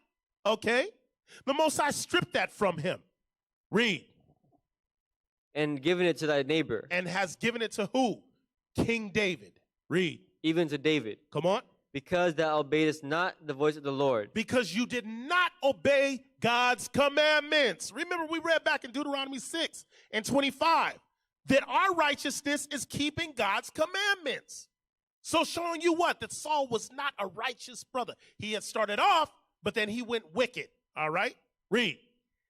S3: Okay? The Most High stripped that from him. Read.
S4: And given it to thy neighbor.
S3: And has given it to who? King David. Read.
S4: Even to David.
S3: Come on.
S4: Because thou obeyedest not the voice of the Lord.
S3: Because you did not obey God's commandments. Remember, we read back in Deuteronomy 6 and 25 that our righteousness is keeping God's commandments. So showing you what? That Saul was not a righteous brother. He had started off, but then he went wicked. All right? Read.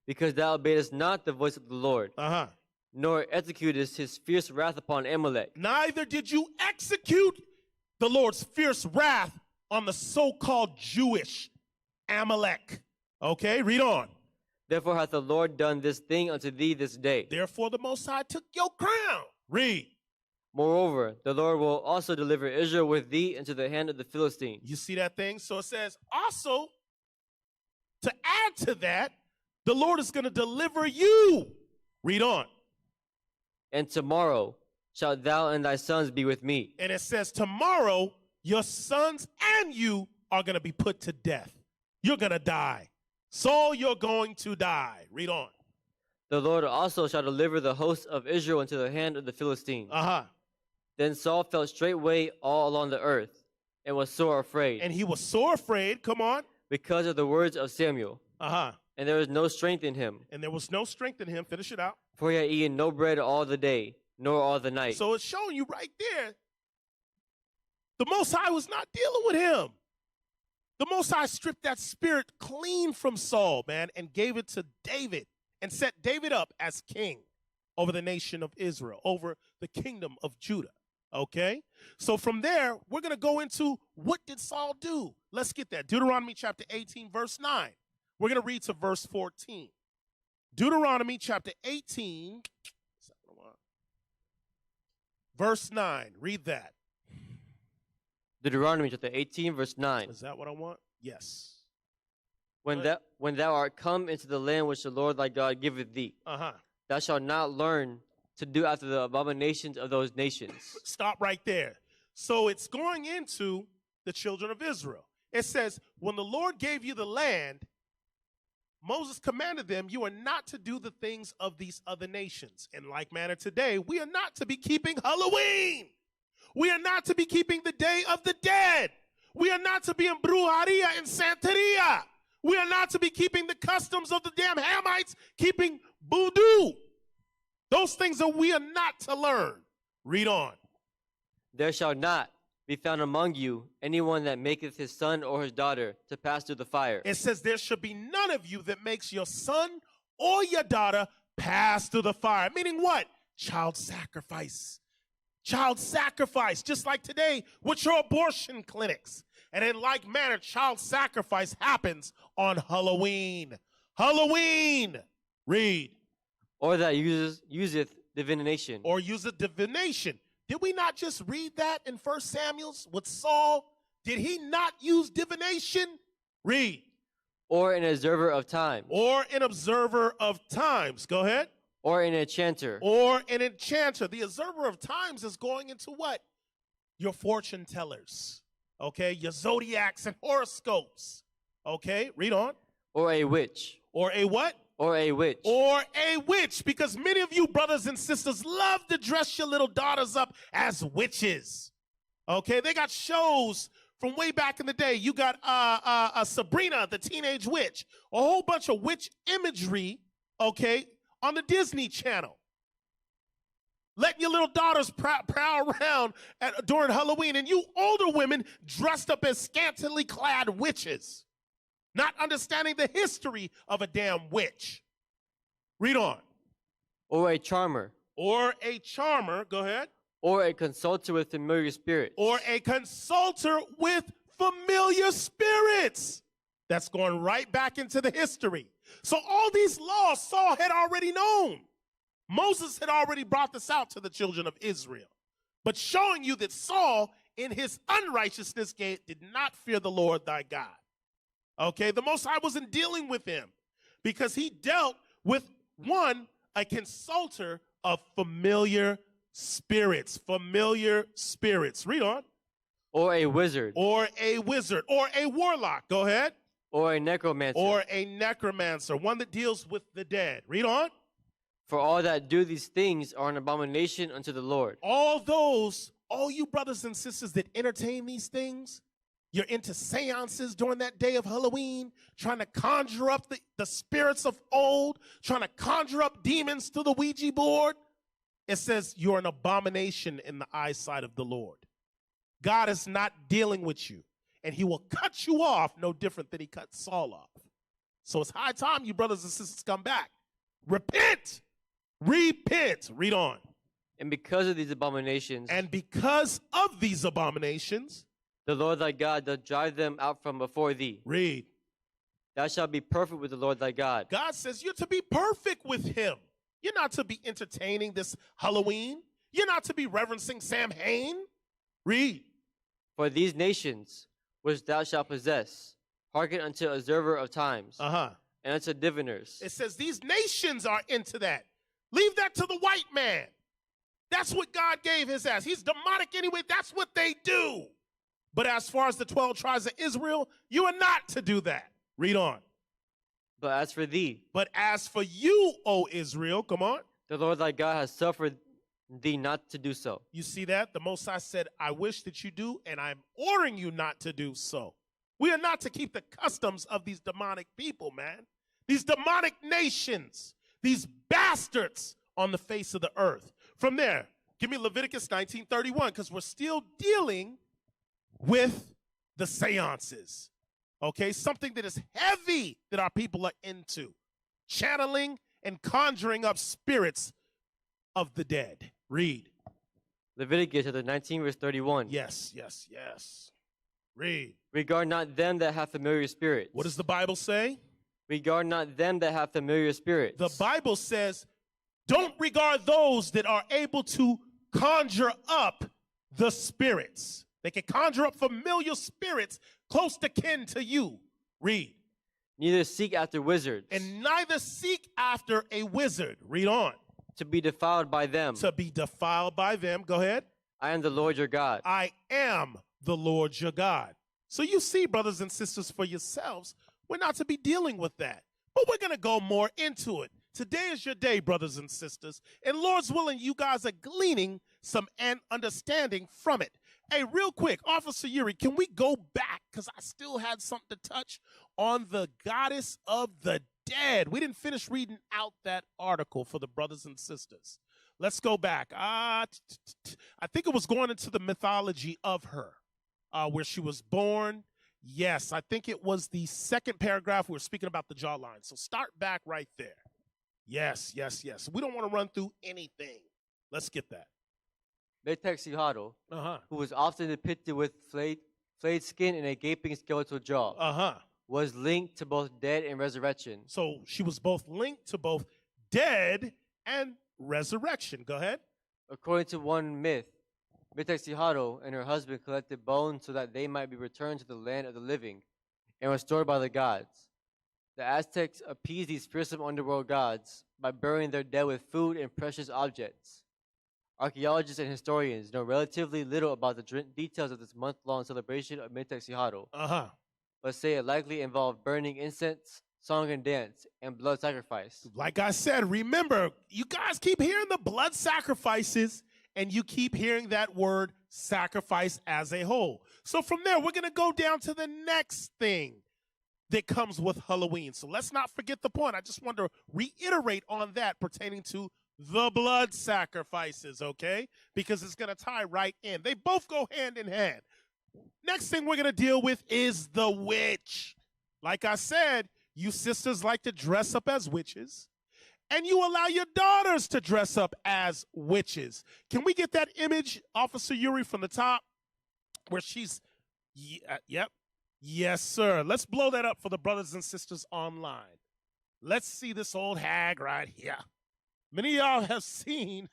S4: Because thou obeyedest not the voice of the Lord.
S3: Uh-huh.
S4: Nor executest his fierce wrath upon Amalek.
S3: Neither did you execute the Lord's fierce wrath on the so-called Jewish Amalek. Okay, read on.
S4: Therefore hath the Lord done this thing unto thee this day.
S3: Therefore the Most High took your crown. Read.
S4: Moreover, the Lord will also deliver Israel with thee into the hand of the Philistines.
S3: You see that thing? So it says, also, to add to that, the Lord is going to deliver you. Read on.
S4: And tomorrow shalt thou and thy sons be with me.
S3: And it says, tomorrow your sons and you are going to be put to death. You're going to die. Saul, you're going to die. Read on.
S4: The Lord also shall deliver the hosts of Israel into the hand of the Philistines. Then Saul felt straightway all along the earth, and was sore afraid.
S3: And he was sore afraid, come on.
S4: Because of the words of Samuel. And there was no strength in him.
S3: And there was no strength in him. Finish it out.
S4: For he had eaten no bread all the day, nor all the night.
S3: So it's showing you right there, the Most High was not dealing with him. The Most High stripped that spirit clean from Saul, man, and gave it to David and set David up as king over the nation of Israel, over the kingdom of Judah. Okay? So from there, we're going to go into what did Saul do? Let's get that. Deuteronomy chapter 18, verse 9. We're going to read to verse 14. Deuteronomy chapter 18, verse 9. Read that.
S4: Deuteronomy chapter 18, verse 9.
S3: Is that what I want? Yes.
S4: When thou art come into the land which the Lord thy God giveth thee, thou shalt not learn to do after the abominations of those nations.
S3: Stop right there. So it's going into the children of Israel. It says, when the Lord gave you the land, Moses commanded them, you are not to do the things of these other nations. In like manner today, we are not to be keeping Halloween. We are not to be keeping the Day of the Dead. We are not to be in brujeria and santeria. We are not to be keeping the customs of the damn Hamites, keeping voodoo. Those things that we are not to learn. Read on.
S4: There shall not be found among you anyone that maketh his son or his daughter to pass through the fire.
S3: It says there should be none of you that makes your son or your daughter pass through the fire. Meaning what? Child sacrifice. Child sacrifice. Just like today with your abortion clinics. And in like manner, child sacrifice happens on Halloween. Halloween. Read.
S4: Or that useth divination.
S3: Or useth divination. Did we not just read that in 1 Samuel with Saul? Did he not use divination? Read.
S4: Or an observer of times.
S3: Or an observer of times. Go ahead.
S4: Or an enchanter.
S3: Or an enchanter. The observer of times is going into what? Your fortune tellers. Okay? Your zodiacs and horoscopes. Okay? Read on.
S4: Or a witch.
S3: Or a what?
S4: Or a witch.
S3: Or a witch, because many of you brothers and sisters love to dress your little daughters up as witches. Okay, they got shows from way back in the day. You got Sabrina, the Teenage Witch, a whole bunch of witch imagery, okay, on the Disney Channel. Letting your little daughters prowl around during Halloween, and you older women dressed up as scantily clad witches. Not understanding the history of a damn witch. Read on.
S4: Or a charmer.
S3: Or a charmer. Go ahead.
S4: Or a consulter with familiar spirits.
S3: Or a consulter with familiar spirits. That's going right back into the history. So all these laws Saul had already known. Moses had already brought this out to the children of Israel. But showing you that Saul, in his unrighteousness, did not fear the Lord thy God. Okay, the Most High wasn't dealing with him because he dealt with, one, a consulter of familiar spirits. Familiar spirits. Read on.
S4: Or a wizard.
S3: Or a wizard. Or a warlock. Go ahead.
S4: Or a necromancer.
S3: Or a necromancer. One that deals with the dead. Read on.
S4: For all that do these things are an abomination unto the Lord.
S3: All you brothers and sisters that entertain these things, you're into seances during that day of Halloween, trying to conjure up the spirits of old, trying to conjure up demons to the Ouija board. It says you're an abomination in the eyesight of the Lord. God is not dealing with you, and he will cut you off no different than he cut Saul off. So it's high time you brothers and sisters come back. Repent. Repent. Read on.
S4: And because of these abominations.
S3: And because of these abominations.
S4: The Lord thy God doth drive them out from before thee.
S3: Read.
S4: Thou shalt be perfect with the Lord thy God.
S3: God says you're to be perfect with him. You're not to be entertaining this Halloween. You're not to be reverencing Samhain. Read.
S4: For these nations which thou shalt possess, hearken unto observer of times, and unto diviners.
S3: It says these nations are into that. Leave that to the white man. That's what God gave his ass. He's demonic anyway. That's what they do. But as far as the 12 tribes of Israel, you are not to do that. Read on.
S4: But as for thee,
S3: But as for you, O Israel, come on.
S4: the Lord thy God has suffered thee not to do so.
S3: You see that? The Most High said, I wish that you do, and I'm ordering you not to do so. We are not to keep the customs of these demonic people, man. These demonic nations, these bastards on the face of the earth. From there, give me Leviticus 19:31, because we're still dealing with the seances. Okay, something that is heavy that our people are into. Channeling and conjuring up spirits of the dead. Read.
S4: Leviticus chapter 19, verse 31.
S3: Yes, yes, yes. Read.
S4: Regard not them that have familiar spirits.
S3: What does the Bible say?
S4: Regard not them that have familiar spirits.
S3: The Bible says, don't regard those that are able to conjure up the spirits. They can conjure up familiar spirits close to kin to you. Read.
S4: Neither seek after wizards.
S3: And neither seek after a wizard. Read on.
S4: To be defiled by them.
S3: To be defiled by them. Go ahead.
S4: I am the Lord your God.
S3: I am the Lord your God. So you see, brothers and sisters, for yourselves, we're not to be dealing with that. But we're going to go more into it. Today is your day, brothers and sisters. And Lord's willing, you guys are gleaning some understanding from it. Hey, real quick, Officer Yuri, can we go back? Because I still had something to touch on the goddess of the dead. We didn't finish reading out that article for the brothers and sisters. Let's go back. I think it was going into the mythology of her, where she was born. Yes, I think it was the second paragraph. We were speaking about the jawline. So start back right there. Yes, yes, yes. We don't want to run through anything. Let's get that.
S4: Metexihado, who was often depicted with flayed skin and a gaping skeletal jaw, was linked to both dead and resurrection.
S3: So she was both linked to both dead and resurrection. Go ahead.
S4: According to one myth, Metexihado and her husband collected bones so that they might be returned to the land of the living and restored by the gods. The Aztecs appeased these fearsome underworld gods by burying their dead with food and precious objects. Archaeologists and historians know relatively little about the details of this month-long celebration of Metexihado, but say it likely involved burning incense, song and dance, and blood sacrifice.
S3: Like I said, remember, you guys keep hearing the blood sacrifices, and you keep hearing that word sacrifice as a whole. So from there, we're going to go down to the next thing that comes with Halloween. So let's not forget the point. I just want to reiterate on that pertaining to the blood sacrifices, okay? Because it's going to tie right in. They both go hand in hand. Next thing we're going to deal with is the witch. Like I said, you sisters like to dress up as witches, and you allow your daughters to dress up as witches. Can we get that image, Officer Yuri, from the top, where she's, yep, yes, sir. Let's blow that up for the brothers and sisters online. Let's see this old hag right here. Many of y'all have seen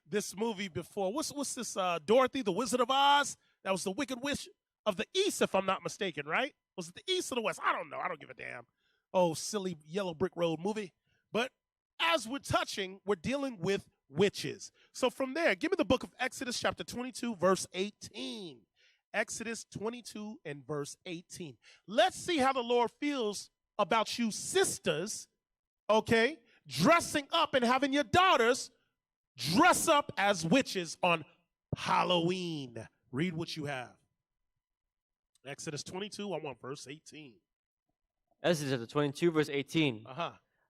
S3: this movie before. What's this, Dorothy, the Wizard of Oz? That was the Wicked Witch of the East, if I'm not mistaken, right? Was it the East or the West? I don't know. I don't give a damn. Oh, silly Yellow Brick Road movie. But as we're touching, we're dealing with witches. So from there, give me the book of Exodus chapter 22, verse 18. Exodus 22 and verse 18. Let's see how the Lord feels about you sisters, okay, dressing up and having your daughters dress up as witches on Halloween. Read what you have. Exodus 22, I want verse 18.
S4: Exodus chapter 22, verse 18.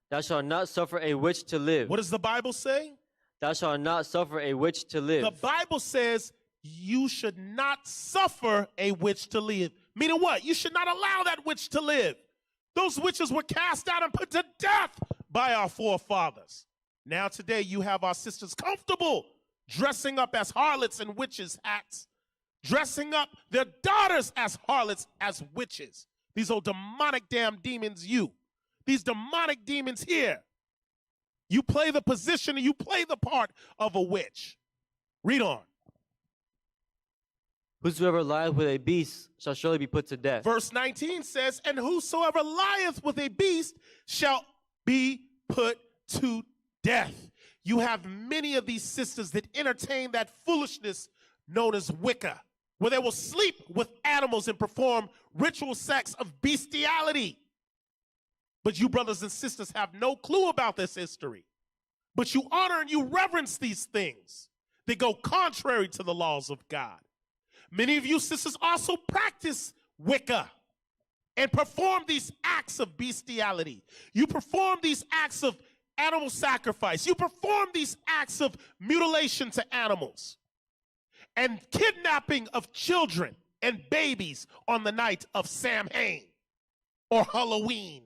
S4: Thou shalt not suffer a witch to live.
S3: What does the Bible say?
S4: Thou shalt not suffer a witch to live.
S3: The Bible says you should not suffer a witch to live. Meaning what? You should not allow that witch to live. Those witches were cast out and put to death by our forefathers. Now today you have our sisters comfortable dressing up as harlots and witches' hats, dressing up their daughters as harlots, as witches. These old demonic damn demons, these demonic demons here. You play the position and you play the part of a witch. Read on.
S4: Whosoever lieth with a beast shall surely be put to death.
S3: Verse 19 says, and whosoever lieth with a beast shall be put to death. You have many of these sisters that entertain that foolishness known as Wicca. where they will sleep with animals and perform ritual sex of bestiality. But you brothers and sisters have no clue about this history. But you honor and you reverence these things. They go contrary to the laws of God. Many of you sisters also practice Wicca and perform these acts of bestiality. You perform these acts of animal sacrifice. You perform these acts of mutilation to animals and kidnapping of children and babies on the night of Samhain or Halloween.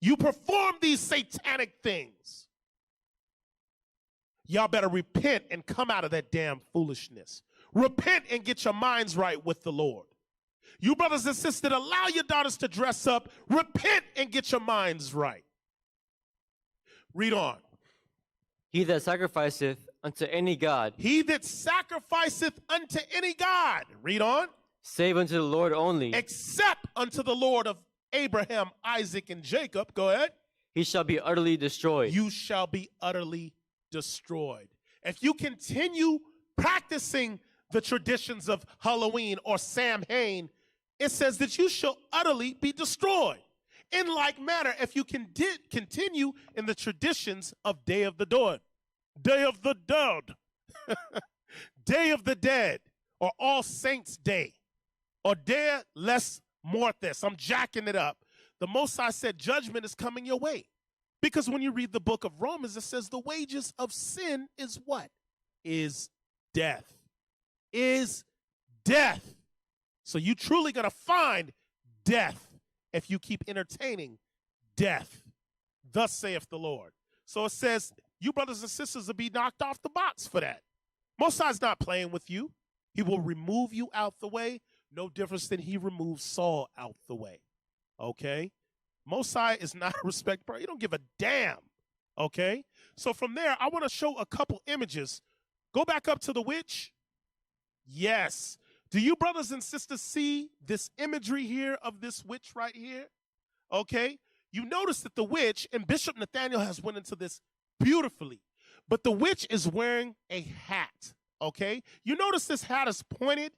S3: You perform these satanic things. Y'all better repent and come out of that damn foolishness. Repent and get your minds right with the Lord. You brothers and sisters that allow your daughters to dress up, repent and get your minds right. Read on.
S4: He that sacrificeth unto any god,
S3: He that sacrificeth unto any god, read on,
S4: save unto the Lord only,
S3: except unto the Lord of Abraham, Isaac, and Jacob, go ahead,
S4: he shall be utterly destroyed.
S3: you shall be utterly destroyed. If you continue practicing the traditions of Halloween or Samhain, it says that you shall utterly be destroyed. In like manner, if you continue in the traditions of Day of the Dead, Day of the Dead, Day of the Dead, or All Saints Day, or Dia Les Mortis, I'm jacking it up. The Most High said judgment is coming your way. Because when you read the book of Romans, it says the wages of sin is what? Is death. Is death. So you truly gonna find death if you keep entertaining death. Thus saith the Lord. So it says, you brothers and sisters will be knocked off the box for that. Most High's not playing with you. He will remove you out the way. No difference than he removed Saul out the way. Okay? Most High is not a respect person. He don't give a damn. Okay? So from there, I want to show a couple images. Go back up to the witch. Yes. Do you brothers and sisters see this imagery here of this witch right here? Okay? You notice that the witch, and Bishop Nathaniel has went into this beautifully, but the witch is wearing a hat. Okay? You notice this hat is pointed.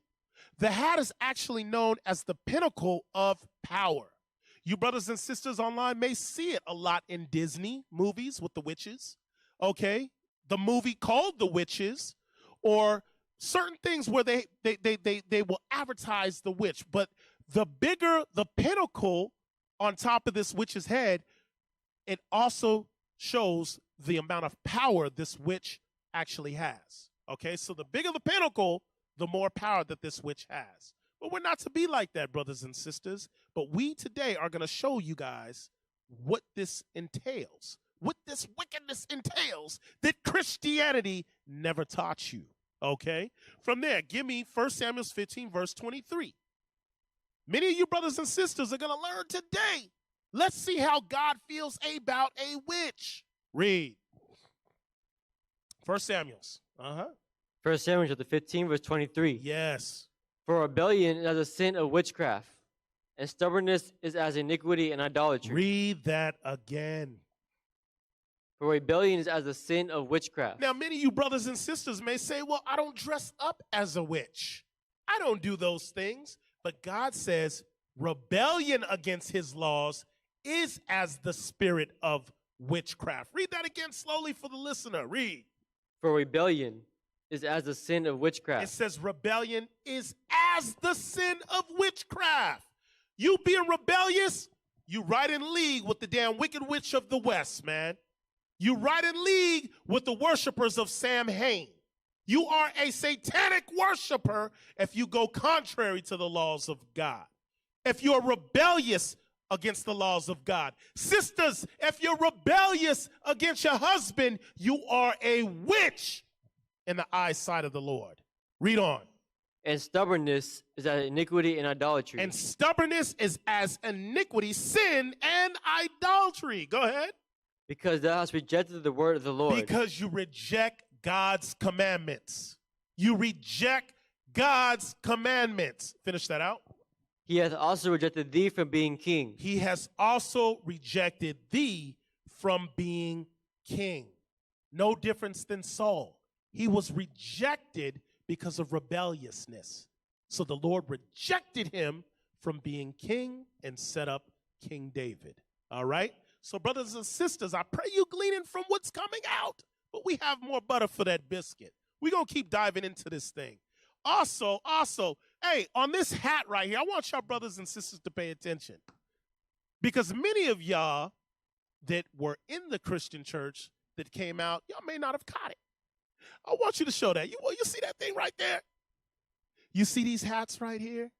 S3: The hat is actually known as the pinnacle of power. You brothers and sisters online may see it a lot in Disney movies with the witches. Okay? The movie called The Witches, or certain things where they will advertise the witch. But the bigger the pinnacle on top of this witch's head, it also shows the amount of power this witch actually has. Okay, so the bigger the pinnacle, the more power that this witch has. But we're not to be like that, brothers and sisters. But we today are going to show you guys what this entails, what this wickedness entails that Christianity never taught you. Okay? From there, give me 1 Samuel 15, verse 23. Many of you brothers and sisters are going to learn today. Let's see how God feels about a witch. Read. 1 Samuel's.
S4: 1 Samuel chapter 15, verse 23.
S3: Yes.
S4: For rebellion is as a sin of witchcraft, and stubbornness is as iniquity and idolatry.
S3: Read that again.
S4: For rebellion is as a sin of witchcraft.
S3: Now, many of you brothers and sisters may say, well, I don't dress up as a witch. I don't do those things. But God says rebellion against his laws is as the spirit of witchcraft. Read that again slowly for the listener. Read.
S4: For rebellion is as the sin of witchcraft.
S3: It says rebellion is as the sin of witchcraft. You being rebellious, you right in league with the damn wicked witch of the West, man. You right in league with the worshipers of Samhain. You are a satanic worshiper if you go contrary to the laws of God. If you're rebellious against the laws of God. Sisters, if you're rebellious against your husband, you are a witch in the eyesight of the Lord. Read on.
S4: And stubbornness is as iniquity and idolatry.
S3: And stubbornness is as iniquity, sin, and idolatry. Go ahead.
S4: Because thou hast rejected the word of the Lord.
S3: Because you reject God's commandments. You reject God's commandments. Finish that out.
S4: He hath also rejected thee from being king.
S3: He has also rejected thee from being king. No difference than Saul. He was rejected because of rebelliousness. So the Lord rejected him from being king and set up King David. All right? So brothers and sisters, I pray you gleaning from what's coming out. But we have more butter for that biscuit. We're going to keep diving into this thing. Also, hey, on this hat right here, I want y'all brothers and sisters to pay attention. Because many of y'all that were in the Christian church that came out, y'all may not have caught it. I want you to show that. You see that thing right there? You see these hats right here?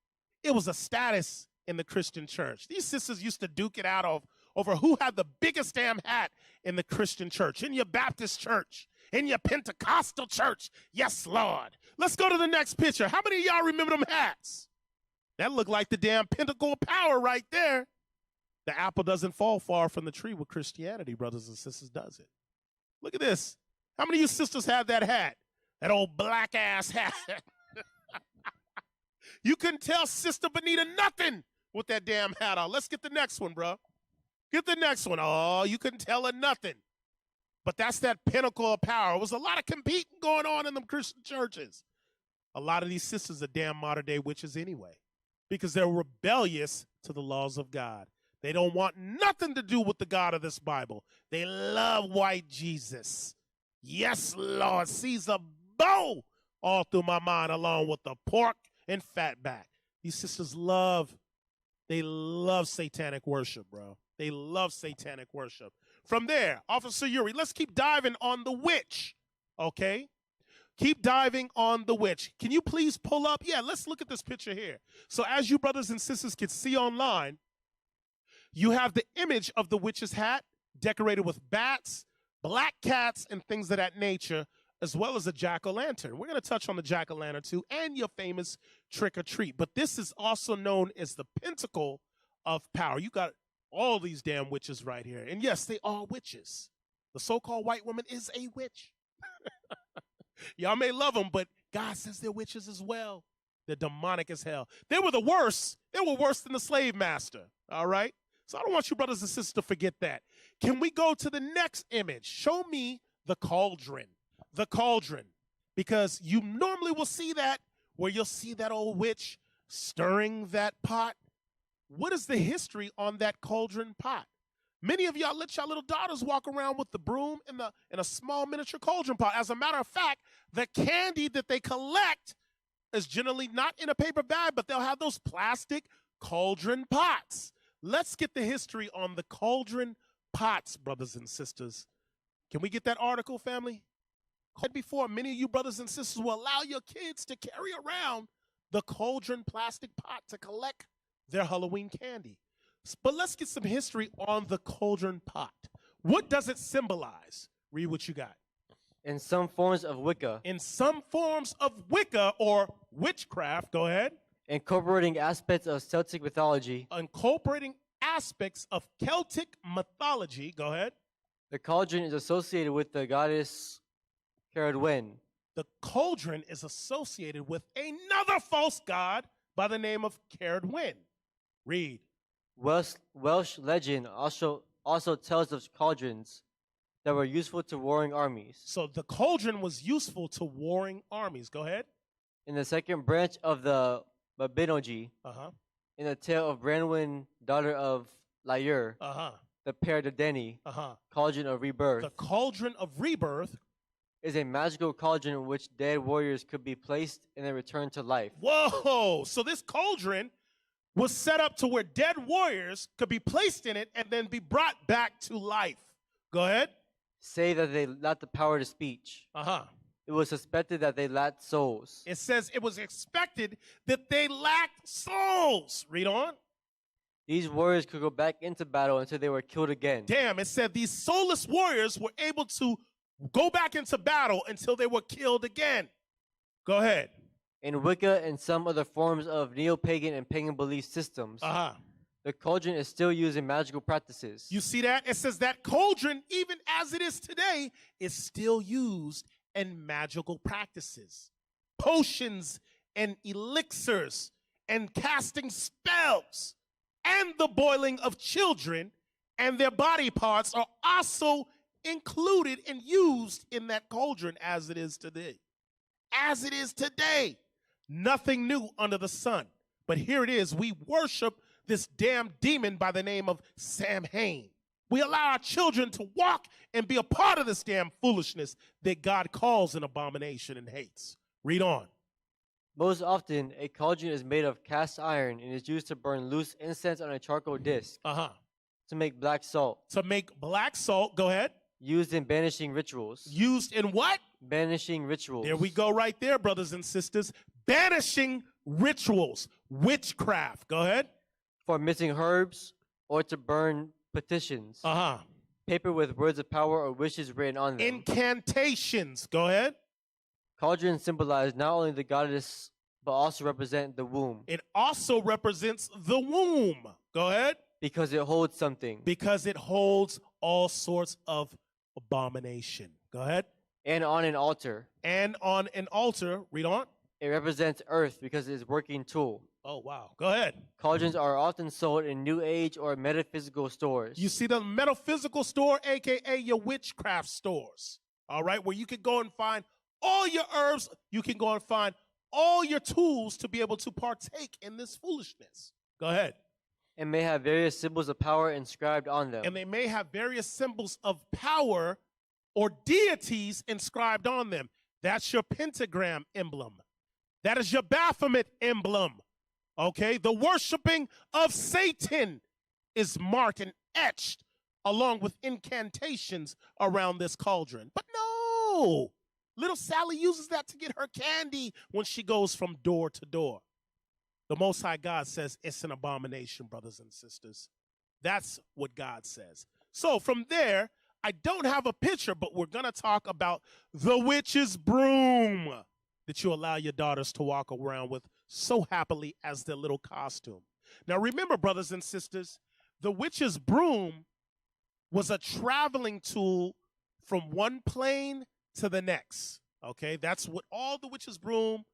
S3: It was a status in the Christian church. These sisters used to duke it out over who had the biggest damn hat in the Christian church, in your Baptist church, in your Pentecostal church. Yes, Lord. Let's go to the next picture. How many of y'all remember them hats? That looked like the damn pinnacle of power right there. The apple doesn't fall far from the tree with Christianity, brothers and sisters, does it? Look at this. How many of you sisters have that hat? That old black ass hat. You couldn't tell Sister Benita nothing with that damn hat on. Let's get the next one, bro. Get the next one. Oh, you couldn't tell her nothing. But that's that pinnacle of power. There was a lot of competing going on in them Christian churches. A lot of these sisters are damn modern-day witches anyway because they're rebellious to the laws of God. They don't want nothing to do with the God of this Bible. They love white Jesus. Yes, Lord. Caesar bow all through my mind along with the pork and fatback. These sisters love satanic worship, bro. They love satanic worship. From there, Officer Yuri, let's keep diving on the witch, okay? Keep diving on the witch. Can you please pull up? Yeah, let's look at this picture here. So as you brothers and sisters can see online, you have the image of the witch's hat decorated with bats, black cats, and things of that nature, as well as a jack-o'-lantern. We're going to touch on the jack-o'-lantern too, and your famous trick-or-treat. But this is also known as the pinnacle of power. You got all these damn witches right here. And yes, they are witches. The so-called white woman is a witch. Y'all may love them, but God says they're witches as well. They're demonic as hell. They were the worst. They were worse than the slave master. All right? So I don't want you brothers and sisters to forget that. Can we go to the next image? Show me the cauldron. The cauldron. Because you normally will see that where you'll see that old witch stirring that pot. What is the history on that cauldron pot? Many of y'all let your little daughters walk around with the broom and a small miniature cauldron pot. As a matter of fact, the candy that they collect is generally not in a paper bag, but they'll have those plastic cauldron pots. Let's get the history on the cauldron pots, brothers and sisters. Can we get that article, family? Before, many of you brothers and sisters will allow your kids to carry around the cauldron plastic pot to collect their Halloween candy. But let's get some history on the cauldron pot. What does it symbolize? Read what you got.
S4: In some forms of Wicca.
S3: In some forms of Wicca or witchcraft, go ahead.
S4: Incorporating aspects of Celtic mythology.
S3: Incorporating aspects of Celtic mythology, go ahead.
S4: The cauldron is associated with the goddess Cauldron.
S3: The cauldron is associated with another false god by the name of Cauldron. Read.
S4: Welsh legend also tells of cauldrons that were useful to warring armies.
S3: So the cauldron was useful to warring armies. Go ahead.
S4: In the second branch of the Mabinogi, in the tale of Branwen, daughter of Lyre, the Père de Denny, cauldron of rebirth.
S3: The cauldron of rebirth
S4: is a magical cauldron in which dead warriors could be placed and then returned to life.
S3: Whoa! So this cauldron was set up to where dead warriors could be placed in it and then be brought back to life. Go ahead.
S4: Say that they lacked the power to speech. It was suspected that they lacked souls.
S3: It says it was expected that they lacked souls. Read on.
S4: These warriors could go back into battle until they were killed again.
S3: Damn, it said these soulless warriors were able to go back into battle until they were killed again. Go ahead.
S4: In Wicca and some other forms of neo-pagan and pagan belief systems, the cauldron is still used in magical practices.
S3: You see that? It says that cauldron, even as it is today, is still used in magical practices. Potions and elixirs and casting spells and the boiling of children and their body parts are also included and used in that cauldron as it is today. As it is today. Nothing new under the sun. But here it is. We worship this damn demon by the name of Samhain. We allow our children to walk and be a part of this damn foolishness that God calls an abomination and hates. Read on.
S4: Most often, a cauldron is made of cast iron and is used to burn loose incense on a charcoal disc. To make black salt.
S3: To make black salt, go ahead.
S4: Used in banishing rituals.
S3: Used in what?
S4: Banishing rituals.
S3: There we go right there, brothers and sisters. Banishing rituals. Witchcraft. Go ahead.
S4: For missing herbs or to burn petitions. Paper with words of power or wishes written on them.
S3: Incantations. Go ahead.
S4: Cauldrons symbolize not only the goddess, but also represent the womb.
S3: It also represents the womb. Go ahead.
S4: Because it holds something.
S3: Because it holds all sorts of abomination. Go ahead.
S4: And on an altar.
S3: And on an altar. Read on.
S4: It represents earth because it is a working tool.
S3: Oh, wow. Go ahead.
S4: Cauldrons are often sold in New Age or metaphysical stores.
S3: You see the metaphysical store, a.k.a. your witchcraft stores, all right, where you can go and find all your herbs. You can go and find all your tools to be able to partake in this foolishness. Go ahead.
S4: And may have various symbols of power inscribed on them.
S3: And they may have various symbols of power or deities inscribed on them. That's your pentagram emblem. That is your Baphomet emblem. Okay, the worshiping of Satan is marked and etched along with incantations around this cauldron. But no, little Sally uses that to get her candy when she goes from door to door. The Most High God says it's an abomination, brothers and sisters. That's what God says. So from there, I don't have a picture, but we're going to talk about the witch's broom that you allow your daughters to walk around with so happily as their little costume. Now remember, brothers and sisters, the witch's broom was a traveling tool from one plane to the next. Okay, that's what all the witch's broom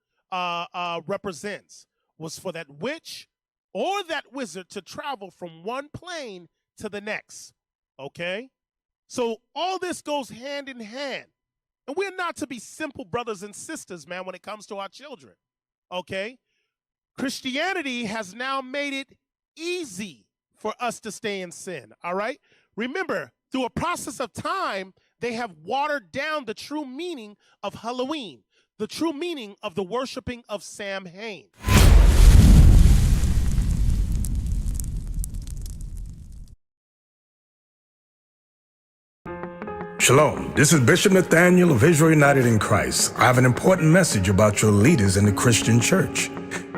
S3: represents, was for that witch or that wizard to travel from one plane to the next. Okay, so all this goes hand in hand. And we're not to be simple brothers and sisters, man, when it comes to our children. Okay? Christianity has now made it easy for us to stay in sin. All right? Remember, through a process of time, they have watered down the true meaning of Halloween, the true meaning of the worshiping of Samhain.
S1: Shalom, this is Bishop Nathaniel of Israel United in Christ. I have an important message about your leaders in the Christian church.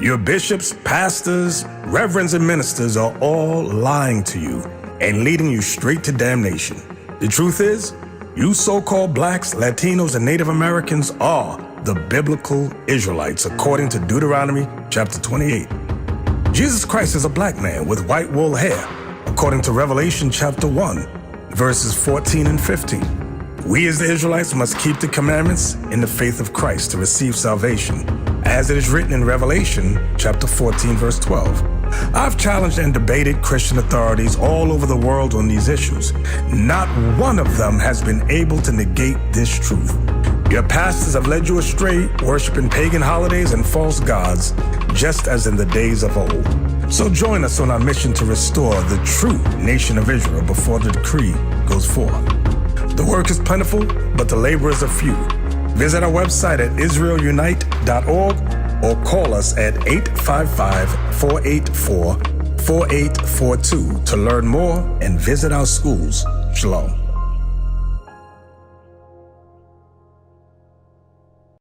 S1: Your bishops, pastors, reverends, and ministers are all lying to you and leading you straight to damnation. The truth is, you so-called blacks, Latinos, and Native Americans are the biblical Israelites, according to Deuteronomy chapter 28. Jesus Christ is a black man with white wool hair, according to Revelation chapter 1. Verses 14 and 15. We as the Israelites must keep the commandments in the faith of Christ to receive salvation, as it is written in Revelation chapter 14, verse 12. I've challenged and debated Christian authorities all over the world on these issues. Not one of them has been able to negate this truth. Your pastors have led you astray, worshiping pagan holidays and false gods, just as in the days of old. So join us on our mission to restore the true nation of Israel before the decree goes forth. The work is plentiful, but the laborers are few. Visit our website at israelunite.org or call us at 855-484-4842 to learn more and visit our schools. Shalom.